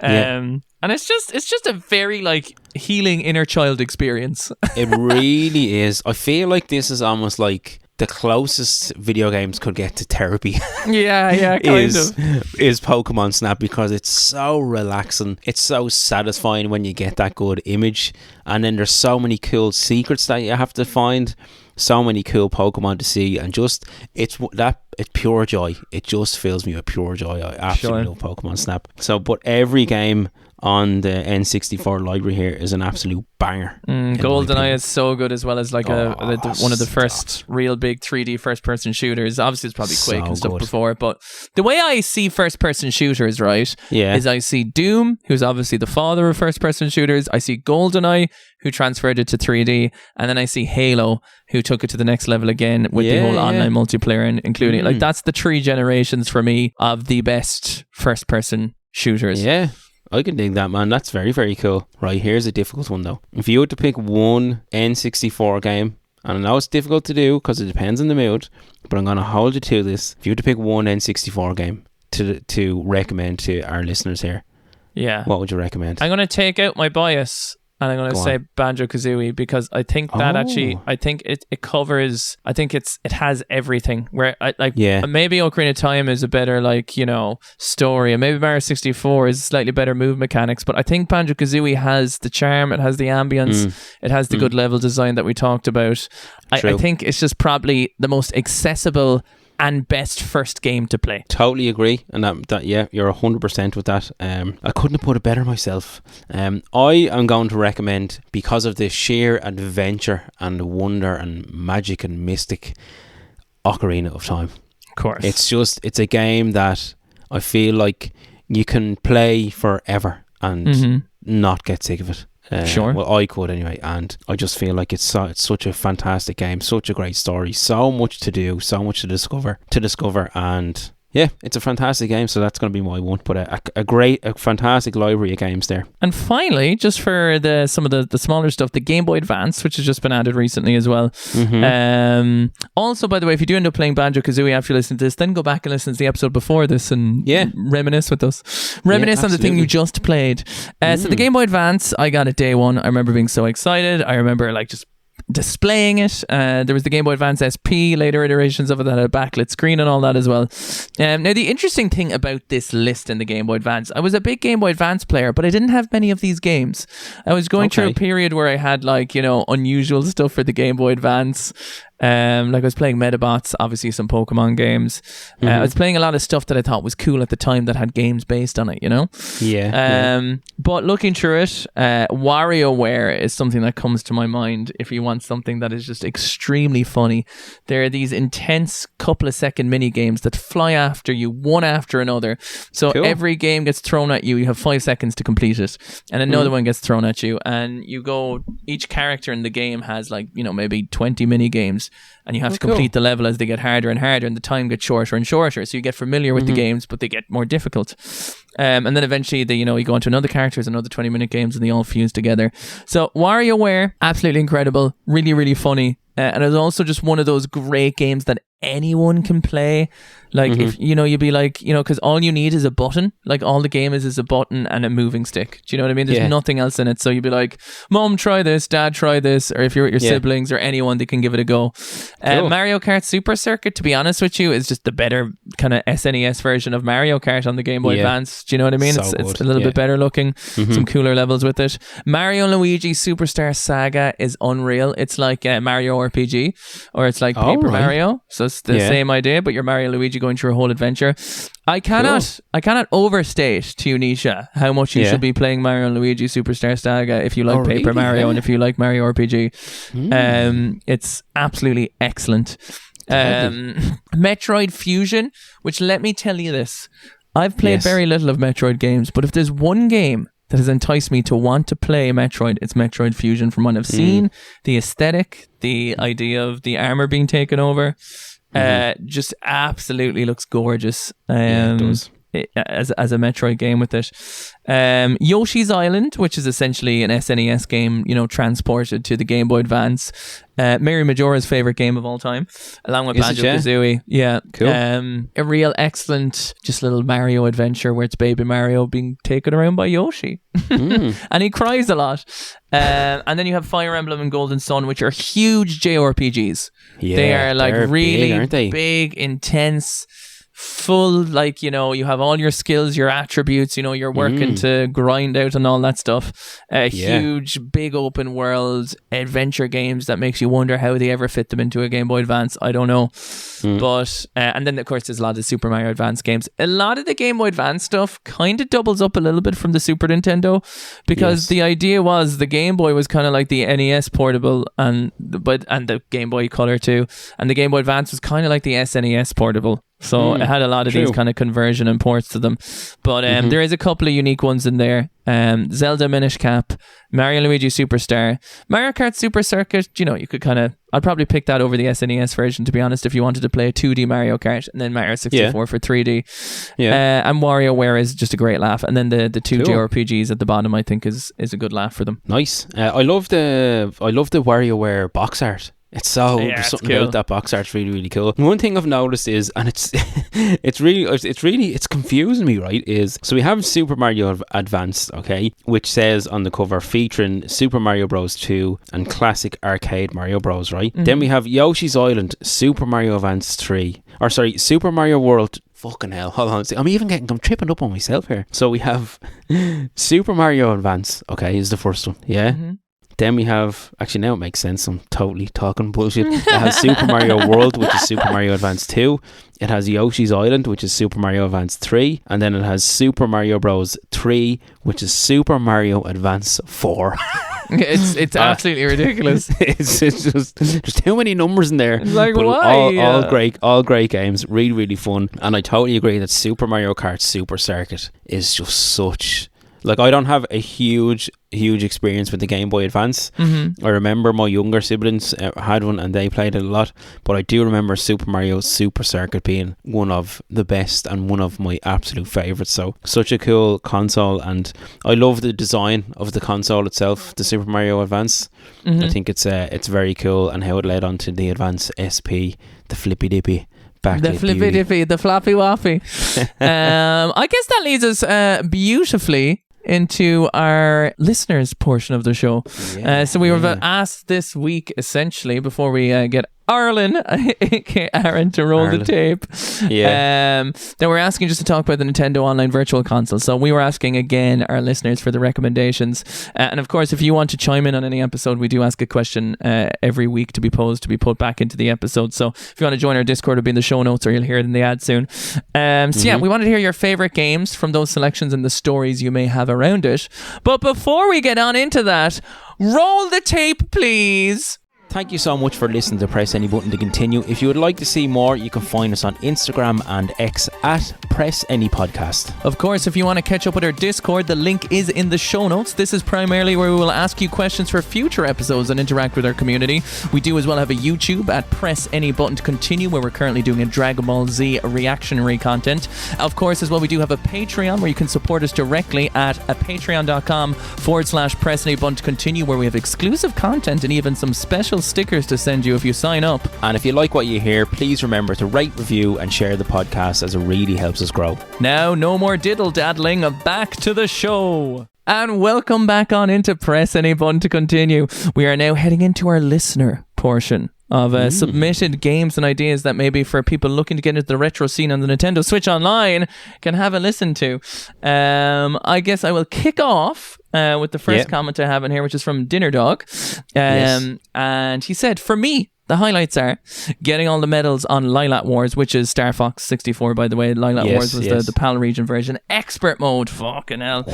And it's just a very like healing inner child experience. It really is. I feel like this is almost like the closest video games could get to therapy. Kind is Pokemon Snap, because it's so relaxing. It's so satisfying when you get that good image, and then there's so many cool secrets that you have to find, so many cool Pokemon to see, and just it's pure joy. It just fills me with pure joy. I absolutely love Pokemon Snap. So, but every game on the N64 library here is an absolute banger. GoldenEye is so good, as well as like one of the first real big 3D first person shooters. Obviously it's probably Quake and stuff before, but the way I see first person shooters, right, is I see Doom, who's obviously the father of first person shooters. I see GoldenEye, who transferred it to 3D, and then I see Halo, who took it to the next level again with the whole online multiplayer, and including like that's the 3 generations for me of the best first person shooters. I can dig that, man. That's very, very cool. Right, here's a difficult one though. If you were to pick one N64 game, and I know it's difficult to do because it depends on the mood, but I'm going to hold you to this. If you were to pick one N64 game to recommend to our listeners here, what would you recommend? I'm going to take out my bias, and I'm going to say Banjo-Kazooie, because I think that I think it covers, I think it has everything. Where maybe Ocarina of Time is a better story, and maybe Mario 64 is slightly better move mechanics, but I think Banjo-Kazooie has the charm, it has the ambience, it has the good level design that we talked about. I think it's just probably the most accessible and best first game to play. Totally agree, and that you're 100% with that. I couldn't have put it better myself. I am going to recommend, because of the sheer adventure and wonder and magic and mystic, Ocarina of Time. Of course, it's a game that I feel like you can play forever and not get sick of it. Well, I could anyway, and I just feel like it's such a fantastic game, such a great story, so much to do, so much to discover, and it's a fantastic game. So that's going to be my one. But a fantastic library of games there. And finally, just for some of the smaller stuff, the Game Boy Advance, which has just been added recently as well. Also, by the way, if you do end up playing Banjo-Kazooie after you listen to this, then go back and listen to the episode before this and reminisce with us. Reminisce on the thing you just played. So the Game Boy Advance, I got it day one. I remember being so excited. I remember just displaying it. There was the Game Boy Advance SP, later iterations of it that had a backlit screen and all that as well. Now, the interesting thing about this list in the Game Boy Advance, I was a big Game Boy Advance player, but I didn't have many of these games. I was going through a period where I had unusual stuff for the Game Boy Advance. I was playing Metabots, obviously some Pokemon games. I was playing a lot of stuff that I thought was cool at the time that had games based on it, But looking through it, WarioWare is something that comes to my mind if you want something that is just extremely funny. There are these intense couple of second mini games that fly after you, one after another. So every game gets thrown at you, you have 5 seconds to complete it, and another one gets thrown at you, and you go, each character in the game has maybe 20 mini games, and you have to complete the level as they get harder and harder, and the time gets shorter and shorter, so you get familiar with the games, but they get more difficult. And then eventually you go into another character, another 20-minute games, and they all fuse together. So WarioWare, absolutely incredible, really, really funny. And it's also just one of those great games that anyone can play. Like, if, you know, you'd be like, you know, because all you need is a button. Like, all the game is a button and a moving stick. Do you know what I mean? There's nothing else in it. So you'd be like, Mom, try this. Dad, try this. Or if you're with your siblings or anyone, they can give it a go. Cool. Mario Kart Super Circuit, to be honest with you, is just the better kind of SNES version of Mario Kart on the Game Boy Advance. Do you know what I mean? So it's a little bit better looking. Some cooler levels with it. Mario and Luigi Superstar Saga is unreal. It's like Mario RPG, or it's like Paper Mario. So it's the same idea, but you're Mario and Luigi going through a whole adventure. I cannot overstate to you, Nisha, how much you should be playing Mario and Luigi Superstar Saga if you like Paper Mario and if you like Mario RPG. It's absolutely excellent. Metroid Fusion, which, let me tell you this, I've played very little of Metroid games, but if there's one game that has enticed me to want to play Metroid, it's Metroid Fusion. From what I've seen, the aesthetic, the idea of the armor being taken over, just absolutely looks gorgeous. It does. As a Metroid game with it. Yoshi's Island, which is essentially an SNES game, you know, transported to the Game Boy Advance. Mary Majora's favorite game of all time, along with Banjo-Kazooie. Yeah, cool. A real excellent, just little Mario adventure where it's baby Mario being taken around by Yoshi, and he cries a lot. And then you have Fire Emblem and Golden Sun, which are huge JRPGs. Yeah, they are like really big, aren't they? Big, intense, full, like, you know, you have all your skills, your attributes, you know, you're working to grind out and all that stuff. Huge, big open world adventure games that makes you wonder how they ever fit them into a Game Boy Advance. I don't know. But, and then of course there's a lot of Super Mario Advance games. A lot of the Game Boy Advance stuff kind of doubles up a little bit from the Super Nintendo, because the idea was the Game Boy was kind of like the NES portable and the Game Boy Color too. And the Game Boy Advance was kind of like the SNES portable. So it had a lot of these kind of conversion and ports to them. But there is a couple of unique ones in there. Zelda Minish Cap, Mario and Luigi Superstar, Mario Kart Super Circuit. You know, you could kind of, I'd probably pick that over the SNES version, to be honest, if you wanted to play a 2D Mario Kart, and then Mario 64 for 3D. And WarioWare is just a great laugh. And then the two JRPGs at the bottom, I think, is a good laugh for them. Nice. I love the WarioWare box art. It's so there's something cool about that box art's really, really cool. And one thing I've noticed is, and it's it's confusing me, right, is, so we have Super Mario Advance, okay, which says on the cover featuring Super Mario Bros 2 and classic arcade Mario Bros, right? Then we have Yoshi's Island, Super Mario Advance 3, or sorry, Super Mario World. Fucking hell, hold on. I'm tripping up on myself here. So we have Super Mario Advance, okay, is the first one, Then we have, actually now it makes sense, I'm totally talking bullshit. It has Super Mario World, which is Super Mario Advance 2. It has Yoshi's Island, which is Super Mario Advance 3. And then it has Super Mario Bros 3, which is Super Mario Advance 4. It's absolutely ridiculous. It's just, there's too many numbers in there. Like, but why? All great games, really, really fun. And I totally agree that Super Mario Kart Super Circuit is just such... Like, I don't have a huge experience with the Game Boy Advance. I remember my younger siblings had one and they played it a lot, but I do remember Super Mario Super Circuit being one of the best and one of my absolute favourites. So, such a cool console, and I love the design of the console itself, the Super Mario Advance. I think it's very cool, and how it led on to the Advance SP, the Flippy Dippy. The flippy dippy, the floppy woppy. I guess that leads us beautifully into our listeners portion of the show. So we were asked this week, essentially, before we get Arlen, aka Aaron, to roll the tape. Then we're asking just to talk about the Nintendo Online Virtual Console. So we were asking again our listeners for the recommendations. And of course, if you want to chime in on any episode, we do ask a question every week to be posed, to be put back into the episode. So if you want to join our Discord, it'll be in the show notes, or you'll hear it in the ad soon. We wanted to hear your favorite games from those selections and the stories you may have around it. But before we get on into that, roll the tape, please. Thank you so much for listening to Press Any Button to Continue. If you would like to see more, you can find us on Instagram and X at Press Any Podcast. Of course, if you want to catch up with our Discord, the link is in the show notes. This is primarily where we will ask you questions for future episodes and interact with our community. We do as well have a YouTube at Press Any Button to Continue, where we're currently doing a Dragon Ball Z reactionary content. Of course, as well, we do have a Patreon where you can support us directly at patreon.com/Press Any Button to Continue, where we have exclusive content and even some special little stickers to send you if you sign up. And if you like what you hear, please remember to rate, review and share the podcast, as it really helps us grow. Now, no more diddle-daddling, back to the show. And welcome back on into Press Any Button to Continue. We are now heading into our listener portion of submitted games and ideas that maybe for people looking to get into the retro scene on the Nintendo Switch Online can have a listen to. I guess I will kick off with the first comment I have in here, which is from Dinner Dog. And he said, for me, the highlights are getting all the medals on Lilac Wars, which is Star Fox 64, by the way. Lilac Wars was the PAL region version. Expert mode, fucking hell.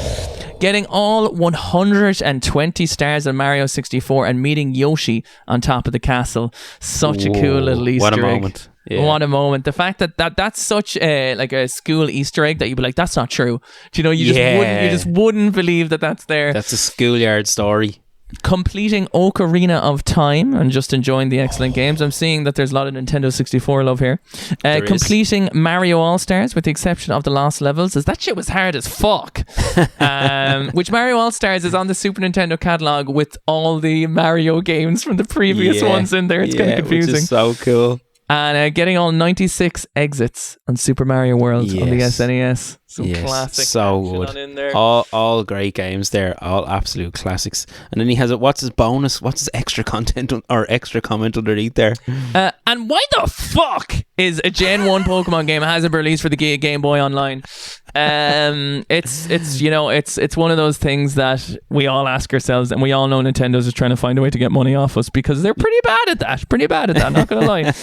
Getting all 120 stars in Mario 64 and meeting Yoshi on top of the castle. Such a cool little Easter egg. What a moment. Yeah. What a moment. The fact that's such a school Easter egg that you'd be like, that's not true. Do you know, you just wouldn't believe that that's there. That's a schoolyard story. Completing Ocarina of Time and just enjoying the excellent games. I'm seeing that there's a lot of Nintendo 64 love here. Completing Mario All-Stars with the exception of the lost levels, as that shit was hard as fuck. Which Mario All-Stars is on the Super Nintendo catalog with all the Mario games from the previous ones in there. It's kind of confusing. Which is so cool. And getting all 96 exits on Super Mario World on the SNES. Some classic so good. On in there. All great games there, all absolute classics. And then he has what's his bonus? What's his extra content or extra comment underneath there? And why the fuck is a Gen 1 Pokemon game hasn't been released for the Game Boy Online? It's one of those things that we all ask ourselves, and we all know Nintendo's just trying to find a way to get money off us because they're pretty bad at that. Not gonna lie.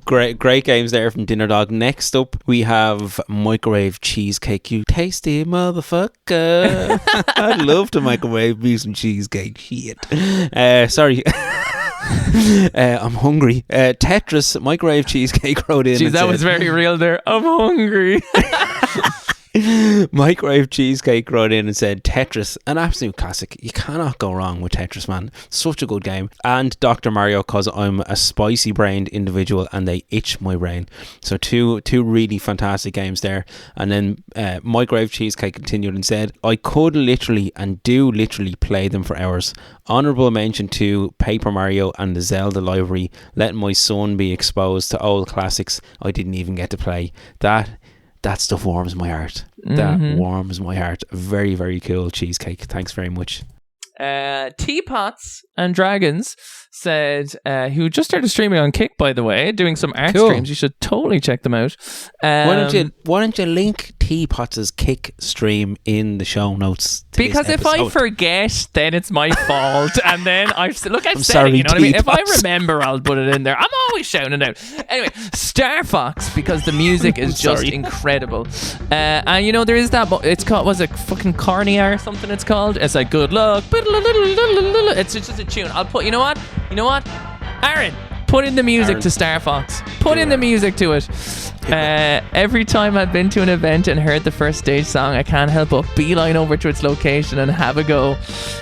Great games there from Dinner Dog. Next up we have Microwave Cheesecake. You tasty motherfucker. I'd love to microwave me some cheesecake. Shit. Sorry. I'm hungry. Tetris Microwave Cheesecake wrote in. Jeez, that was very real there. I'm hungry. Microwave Cheesecake wrote in and said, Tetris, an absolute classic. You cannot go wrong with Tetris, man. Such a good game. And Dr. Mario, because I'm a spicy brained individual and they itch my brain. So two really fantastic games there. And then Microwave Cheesecake continued and said, I could literally and do literally play them for hours. Honourable mention to Paper Mario and the Zelda library, letting my son be exposed to old classics I didn't even get to play. That stuff warms my heart. That warms my heart. Very, very cool cheesecake. Thanks very much. Teapots and Dragons said, who just started streaming on Kick, by the way, doing some art streams. You should totally check them out. Why don't you link Teapots' Kick stream in the show notes? Because if I forget, then it's my fault. And then I've said it, sorry, you know what I mean? If I remember, I'll put it in there. I'm always shouting it out. Anyway, Star Fox, because the music is just incredible. And you know, there is that, it's called, was it fucking Cornea or something it's called? It's like, good luck. It's just a tune. I'll put, you know what? Aaron, put in the music to Star Fox. Put in the music to it. Every time I've been to an event and heard the first stage song, I can't help but beeline over to its location and have a go.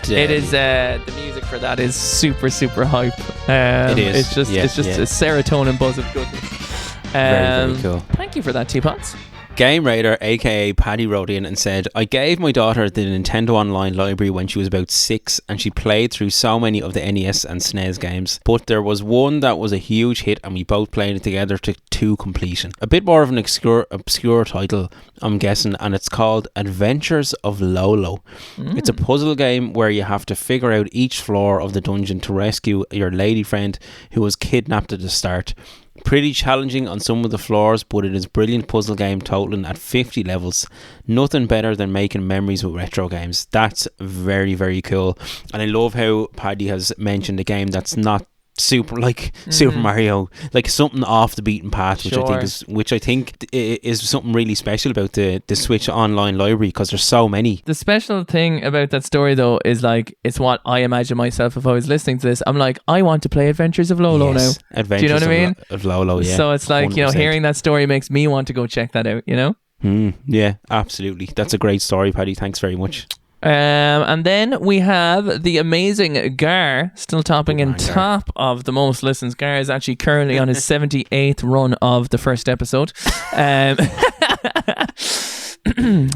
It is the music for that is super, super hype. It is. It's just a serotonin buzz of goodness. Very, very cool. Thank you for that, Teapots. Game Raider, aka Paddy, wrote in and said, I gave my daughter the Nintendo Online library when she was about 6 and she played through so many of the NES and SNES games, but there was one that was a huge hit and we both played it together to completion. A bit more of an obscure title, I'm guessing, and it's called Adventures of Lolo. It's a puzzle game where you have to figure out each floor of the dungeon to rescue your lady friend who was kidnapped at the start. Pretty challenging on some of the floors, but it is a brilliant puzzle game totaling at 50 levels. Nothing better than making memories with retro games. That's very, very cool. And I love how Paddy has mentioned a game that's not Super Mario, like something off the beaten path, which I think is something really special about the Switch Online library, because there's so many. The special thing about that story though is like, it's what I imagine myself if I was listening to this. I'm like, I want to play Adventures of Lolo now. Adventures, do you know what I mean? Of Lolo, yeah. So it's like 100%. You know, hearing that story makes me want to go check that out, you know? Yeah, absolutely. That's a great story, Paddy. Thanks very much. And then we have the amazing Gar still topping in top of the most listens. Gar is actually currently on his 78th run of the first episode.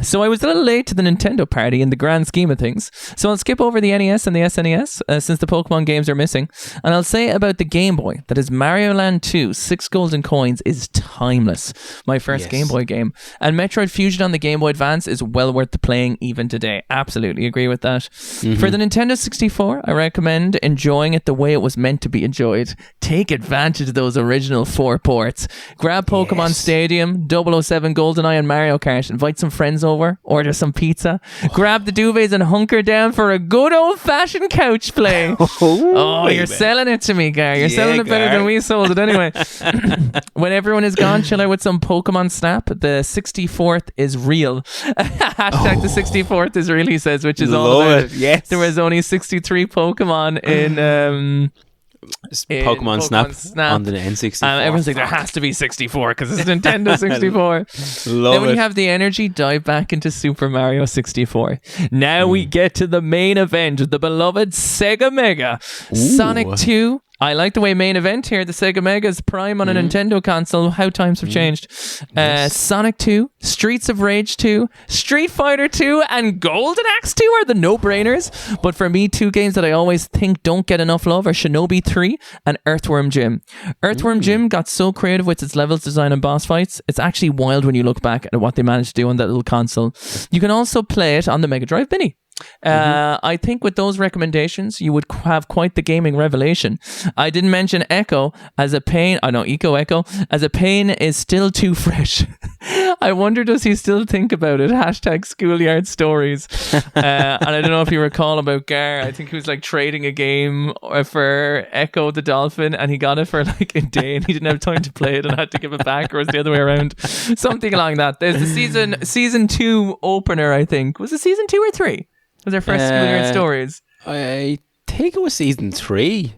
So I was a little late to the Nintendo party in the grand scheme of things. So I'll skip over the NES and the SNES since the Pokemon games are missing. And I'll say about the Game Boy that is Mario Land 2, 6 Golden Coins is timeless. My first Game Boy game. And Metroid Fusion on the Game Boy Advance is well worth the playing even today. Absolutely agree with that. For the Nintendo 64, I recommend enjoying it the way it was meant to be enjoyed. Take advantage of those original 4 ports. Grab Pokemon Stadium, 007 GoldenEye and Mario Kart. Invite some friends over, order some pizza, grab the duvets and hunker down for a good old-fashioned couch play. You're selling it to me, Gar. You're selling it better than we sold it anyway. When everyone is gone, chill out with some Pokemon Snap. The 64th is real. Hashtag the 64th is real, he says, which is all about it. Yes. There was only 63 Pokemon in Pokemon Snap on the N64. Everyone's like, there has to be 64 because it's Nintendo 64. Then when you have the energy, dive back into Super Mario 64. Now we get to the main event, the beloved Sega Mega. Sonic 2. I like the way main event here. The Sega Mega is prime on a Nintendo console. How times have changed. Sonic 2, Streets of Rage 2, Street Fighter 2, and Golden Axe 2 are the no-brainers. But for me, 2 games that I always think don't get enough love are Shinobi 3 and Earthworm Jim. Earthworm Jim got so creative with its levels design and boss fights. It's actually wild when you look back at what they managed to do on that little console. You can also play it on the Mega Drive Mini. I think with those recommendations, you would have quite the gaming revelation. I didn't mention Echo as a pain. I know Echo as a pain is still too fresh. I wonder, does he still think about it? Hashtag schoolyard stories. And I don't know if you recall about Gar. I think he was like trading a game for Echo the Dolphin, and he got it for like a day, and he didn't have time to play it and had to give it back, or was the other way around, something along that. There's the season 2 opener. I think was it season 2 or 3? Was their first Schoolyard Stories? I think it was season 3.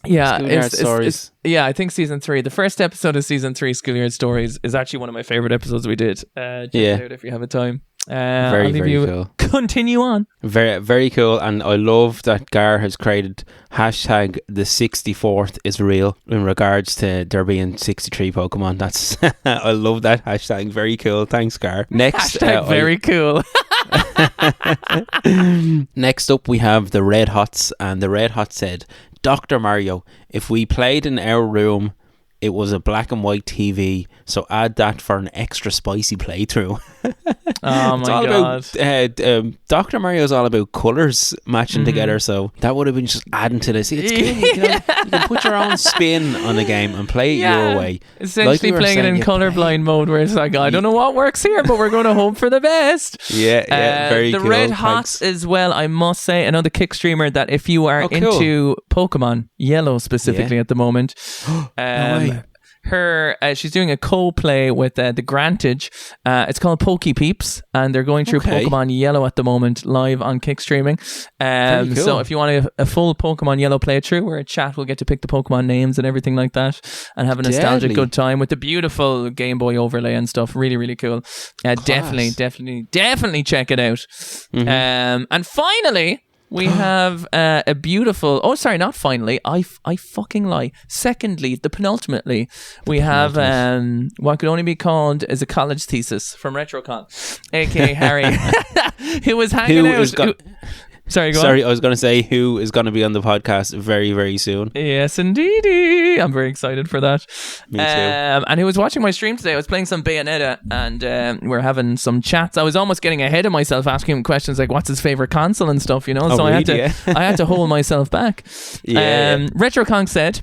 Yeah, Schoolyard Stories. I think season 3. The first episode of season 3, Schoolyard Stories, is actually one of my favorite episodes we did. Check it out if you have a time. Very, very cool. Continue on. Very, very cool. And I love that Gar has created hashtag the 64th is real in regards to there being 63 Pokemon. That's I love that hashtag. Very cool. Thanks, Gar. Next, hashtag very cool. Next up, we have the Red Hots, and the Red Hot said, Dr. Mario, if we played in our room, it was a black and white TV, so add that for an extra spicy playthrough. Oh my god. Dr. Mario is all about colours matching together, so that would have been just adding to this. It's cool. You can put your own spin on the game and play it your way. Essentially like playing it in colourblind mode, where it's like, I don't know what works here, but we're going to hope for the best. Very cool. The Red Hot as well, I must say, another kick streamer that if you are into Pokemon Yellow specifically at the moment, she's doing a co-play with the Grantage. It's called Poke Peeps, and they're going through Pokemon Yellow at the moment live on kick streaming. Cool. So if you want a full Pokemon Yellow playthrough where a chat will get to pick the Pokemon names and everything like that, and have a nostalgic good time with the beautiful Game Boy overlay and stuff, really, really cool. Definitely check it out. And finally, we have a beautiful... Oh, sorry, not finally. I fucking lie. Secondly, penultimately, we have what could only be called as a college thesis from RetroCon, a.k.a. Harry, who was hanging out... Sorry, go on. I was going to say who is going to be on the podcast very, very soon. Yes, indeedy. I'm very excited for that. Me too. And who was watching my stream today? I was playing some Bayonetta, and we're having some chats. I was almost getting ahead of myself, asking him questions like, what's his favourite console and stuff, you know? So I had to hold myself back. RetroCon said,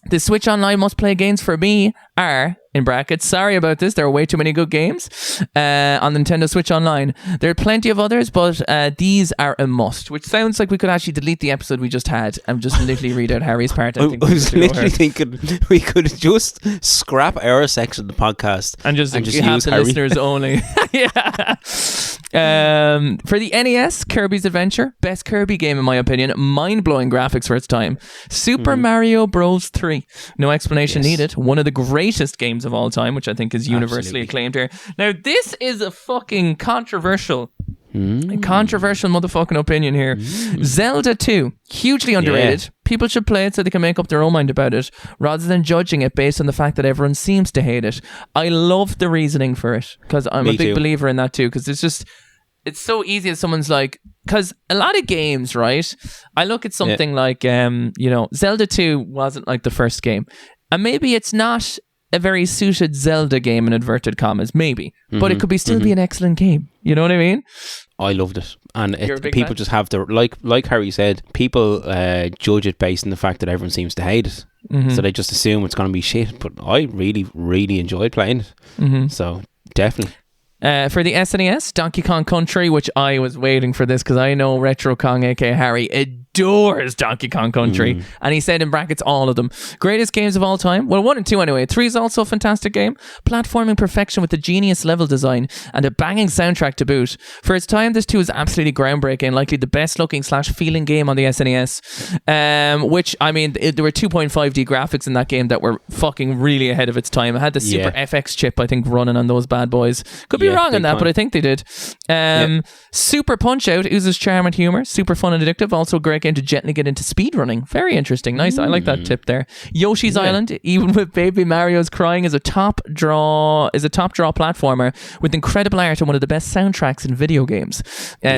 the Switch Online must-play games for me are, in brackets, sorry about this, there are way too many good games on the Nintendo Switch Online. There are plenty of others, but these are a must, which sounds like we could actually delete the episode we just had and just literally read out Harry's part. I was literally thinking we could just scrap our section of the podcast and just use the Harry. listeners only. For the NES, Kirby's Adventure, best Kirby game in my opinion, mind-blowing graphics for its time. Super Mario Bros. 3, no explanation needed, one of the greatest games of all time, which I think is universally acclaimed here. Now, this is a fucking controversial Controversial motherfucking opinion here. Zelda 2, hugely underrated. People should play it so they can make up their own mind about it, rather than judging it based on the fact that everyone seems to hate it. I love the reasoning for it, because I'm a big believer in that too, because it's so easy that someone's like, because a lot of games, right? I look at something like, Zelda 2 wasn't like the first game. And maybe it's not a very suited Zelda game in inverted commas, maybe. But it could be still be an excellent game. You know what I mean? I loved it. And fan? people just have the, like Harry said, people judge it based on the fact that everyone seems to hate it. So they just assume it's going to be shit. But I really, really enjoyed playing it. So definitely. For the SNES, Donkey Kong Country, which I was waiting for this because I know Retro Kong, aka Harry, adores Donkey Kong Country, and he said in brackets all of them. Greatest games of all time. Well, 1 and 2 anyway. 3 is also a fantastic game. Platforming perfection with a genius level design and a banging soundtrack to boot. For its time, this 2 is absolutely groundbreaking, likely the best looking / feeling game on the SNES. Which, I mean, there were 2.5D graphics in that game that were fucking really ahead of its time. It had the Super FX chip, I think, running on those bad boys. Could be wrong on that, but I think they did. Super Punch Out oozes charm and humor. Super fun and addictive. Also a great game to gently get into speedrunning. Very interesting. Nice. I like that tip there. Yoshi's Island, even with Baby Mario's crying, is a top draw platformer with incredible art and one of the best soundtracks in video games.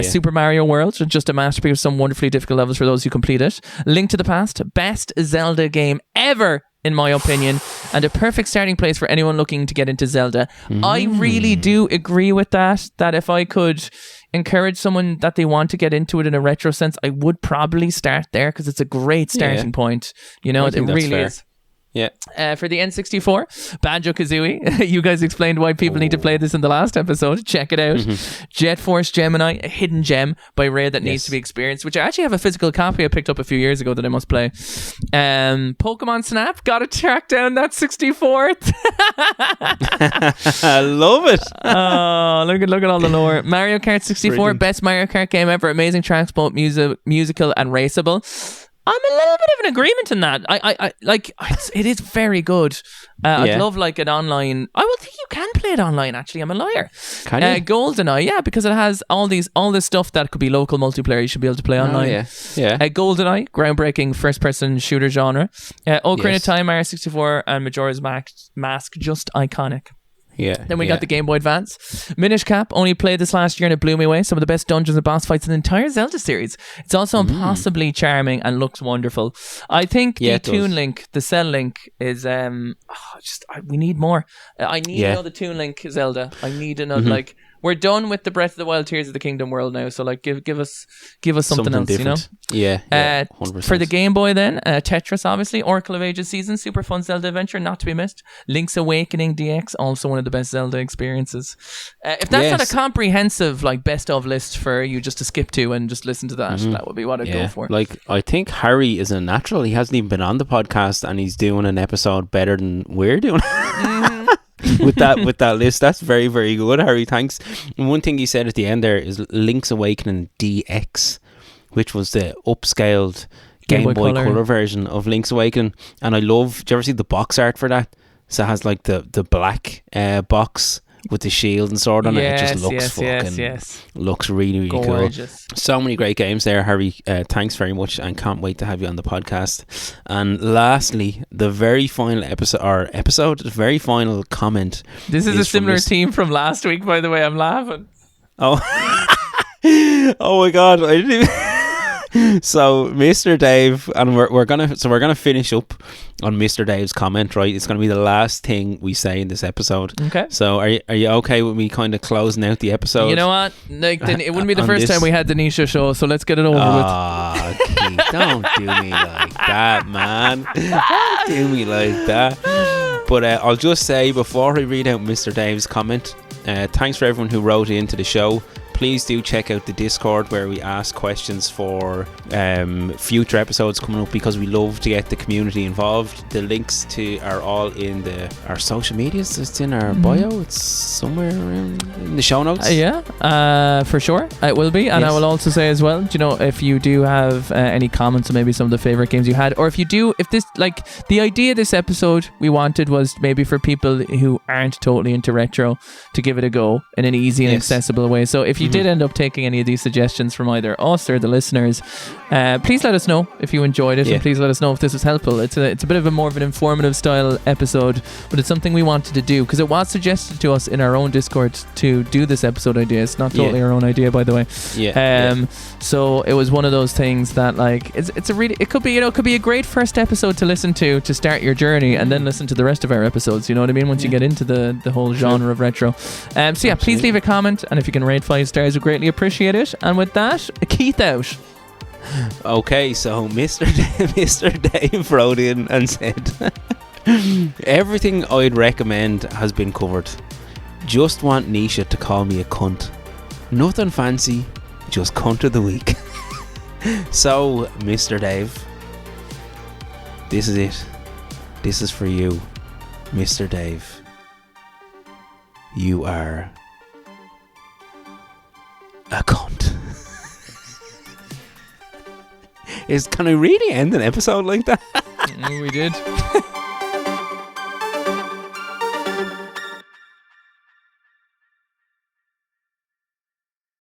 Super Mario World, just a masterpiece with some wonderfully difficult levels for those who complete it. Link to the Past, best Zelda game ever, in my opinion, and a perfect starting place for anyone looking to get into Zelda. I really do agree with that if I could encourage someone that they want to get into it in a retro sense, I would probably start there, because it's a great starting point. You know, it really is. Yeah. For the N64, Banjo-Kazooie. You guys explained why people need to play this in the last episode. Check it out. Jet Force Gemini, a hidden gem by Rare that needs to be experienced, which I actually have a physical copy I picked up a few years ago that I must play. Pokemon Snap, gotta track down that 64th. I love it. Oh, look at all the lore. Mario Kart 64, brilliant. Best Mario Kart game ever. Amazing tracks, both musical and raceable. I'm a little bit of an agreement in that. I like it is very good. I'd love like an online. I would think you can play it online. Actually, I'm a liar. Can you? GoldenEye, yeah, because it has all this stuff that could be local multiplayer. You should be able to play online. GoldenEye, groundbreaking first-person shooter genre. Ocarina of Time, Mario 64, and Majora's Mask, just iconic. Yeah. Then we got the Game Boy Advance. Minish Cap, only played this last year and it blew me away. Some of the best dungeons and boss fights in the entire Zelda series. It's also impossibly charming and looks wonderful. I think the Toon Link, the Cell Link is we need more. I need another Toon Link Zelda. I need another like. We're done with the Breath of the Wild Tears of the Kingdom world now, so like give us something else, different. You know? Yeah, 100%. For the Game Boy then, Tetris obviously, Oracle of Ages season, super fun Zelda adventure, not to be missed. Link's Awakening DX, also one of the best Zelda experiences. If that's not a comprehensive like best of list for you just to skip to and just listen to that, that would be what I'd go for. Like I think Harry is a natural. He hasn't even been on the podcast and he's doing an episode better than we're doing. with that list. That's very, very good, Harry. Thanks. And one thing he said at the end there is Link's Awakening DX, which was the upscaled Game Boy Color version of Link's Awakening. And I love, do you ever see the box art for that? So it has like the black box with the shield and sword on it. It just looks looks really, really gorgeous. Cool. So many great games there, Harry. Thanks very much, and can't wait to have you on the podcast. And lastly, the very final the very final comment. This is a similar theme from last week, by the way. I'm laughing. Oh, oh my God! I didn't even. So Mr. Dave, and we're gonna finish up on Mr. Dave's comment, right? It's gonna be the last thing we say in this episode. Okay. So are you okay with me kind of closing out the episode? You know what? Like, it wouldn't be the first time we had the Nisha show, so let's get it over with. Keith, don't do me like that, man. Don't do me like that. But I'll just say before I read out Mr. Dave's comment, thanks for everyone who wrote into the show. Please do check out the Discord where we ask questions for future episodes coming up, because we love to get the community involved. The links are all in our social medias. It's in our bio. It's somewhere around in the show notes. For sure it will be. And I will also say as well, you know, if you do have any comments on maybe some of the favorite games you had, or if this, like, the idea of this episode we wanted was maybe for people who aren't totally into retro to give it a go in an easy and accessible way. So if you you did end up taking any of these suggestions from either us or the listeners, please let us know if you enjoyed it, and please let us know if this was helpful. It's a bit of a more of an informative style episode, but it's something we wanted to do because it was suggested to us in our own Discord to do this episode idea. It's not totally our own idea, by the way. So it was one of those things that, like, it could be a great first episode to listen to start your journey, and then listen to the rest of our episodes. You know what I mean? Once you get into the whole genre of retro. Please leave a comment, and if you can rate 5 stars, we greatly appreciate it. And with that, Keith out. Okay, so Mr. Dave wrote in and said, everything I'd recommend has been covered. Just want Nisha to call me a cunt. Nothing fancy, just cunt of the week. So, Mr. Dave, this is it. This is for you, Mr. Dave. You are a cunt. Can I really end an episode like that? We did.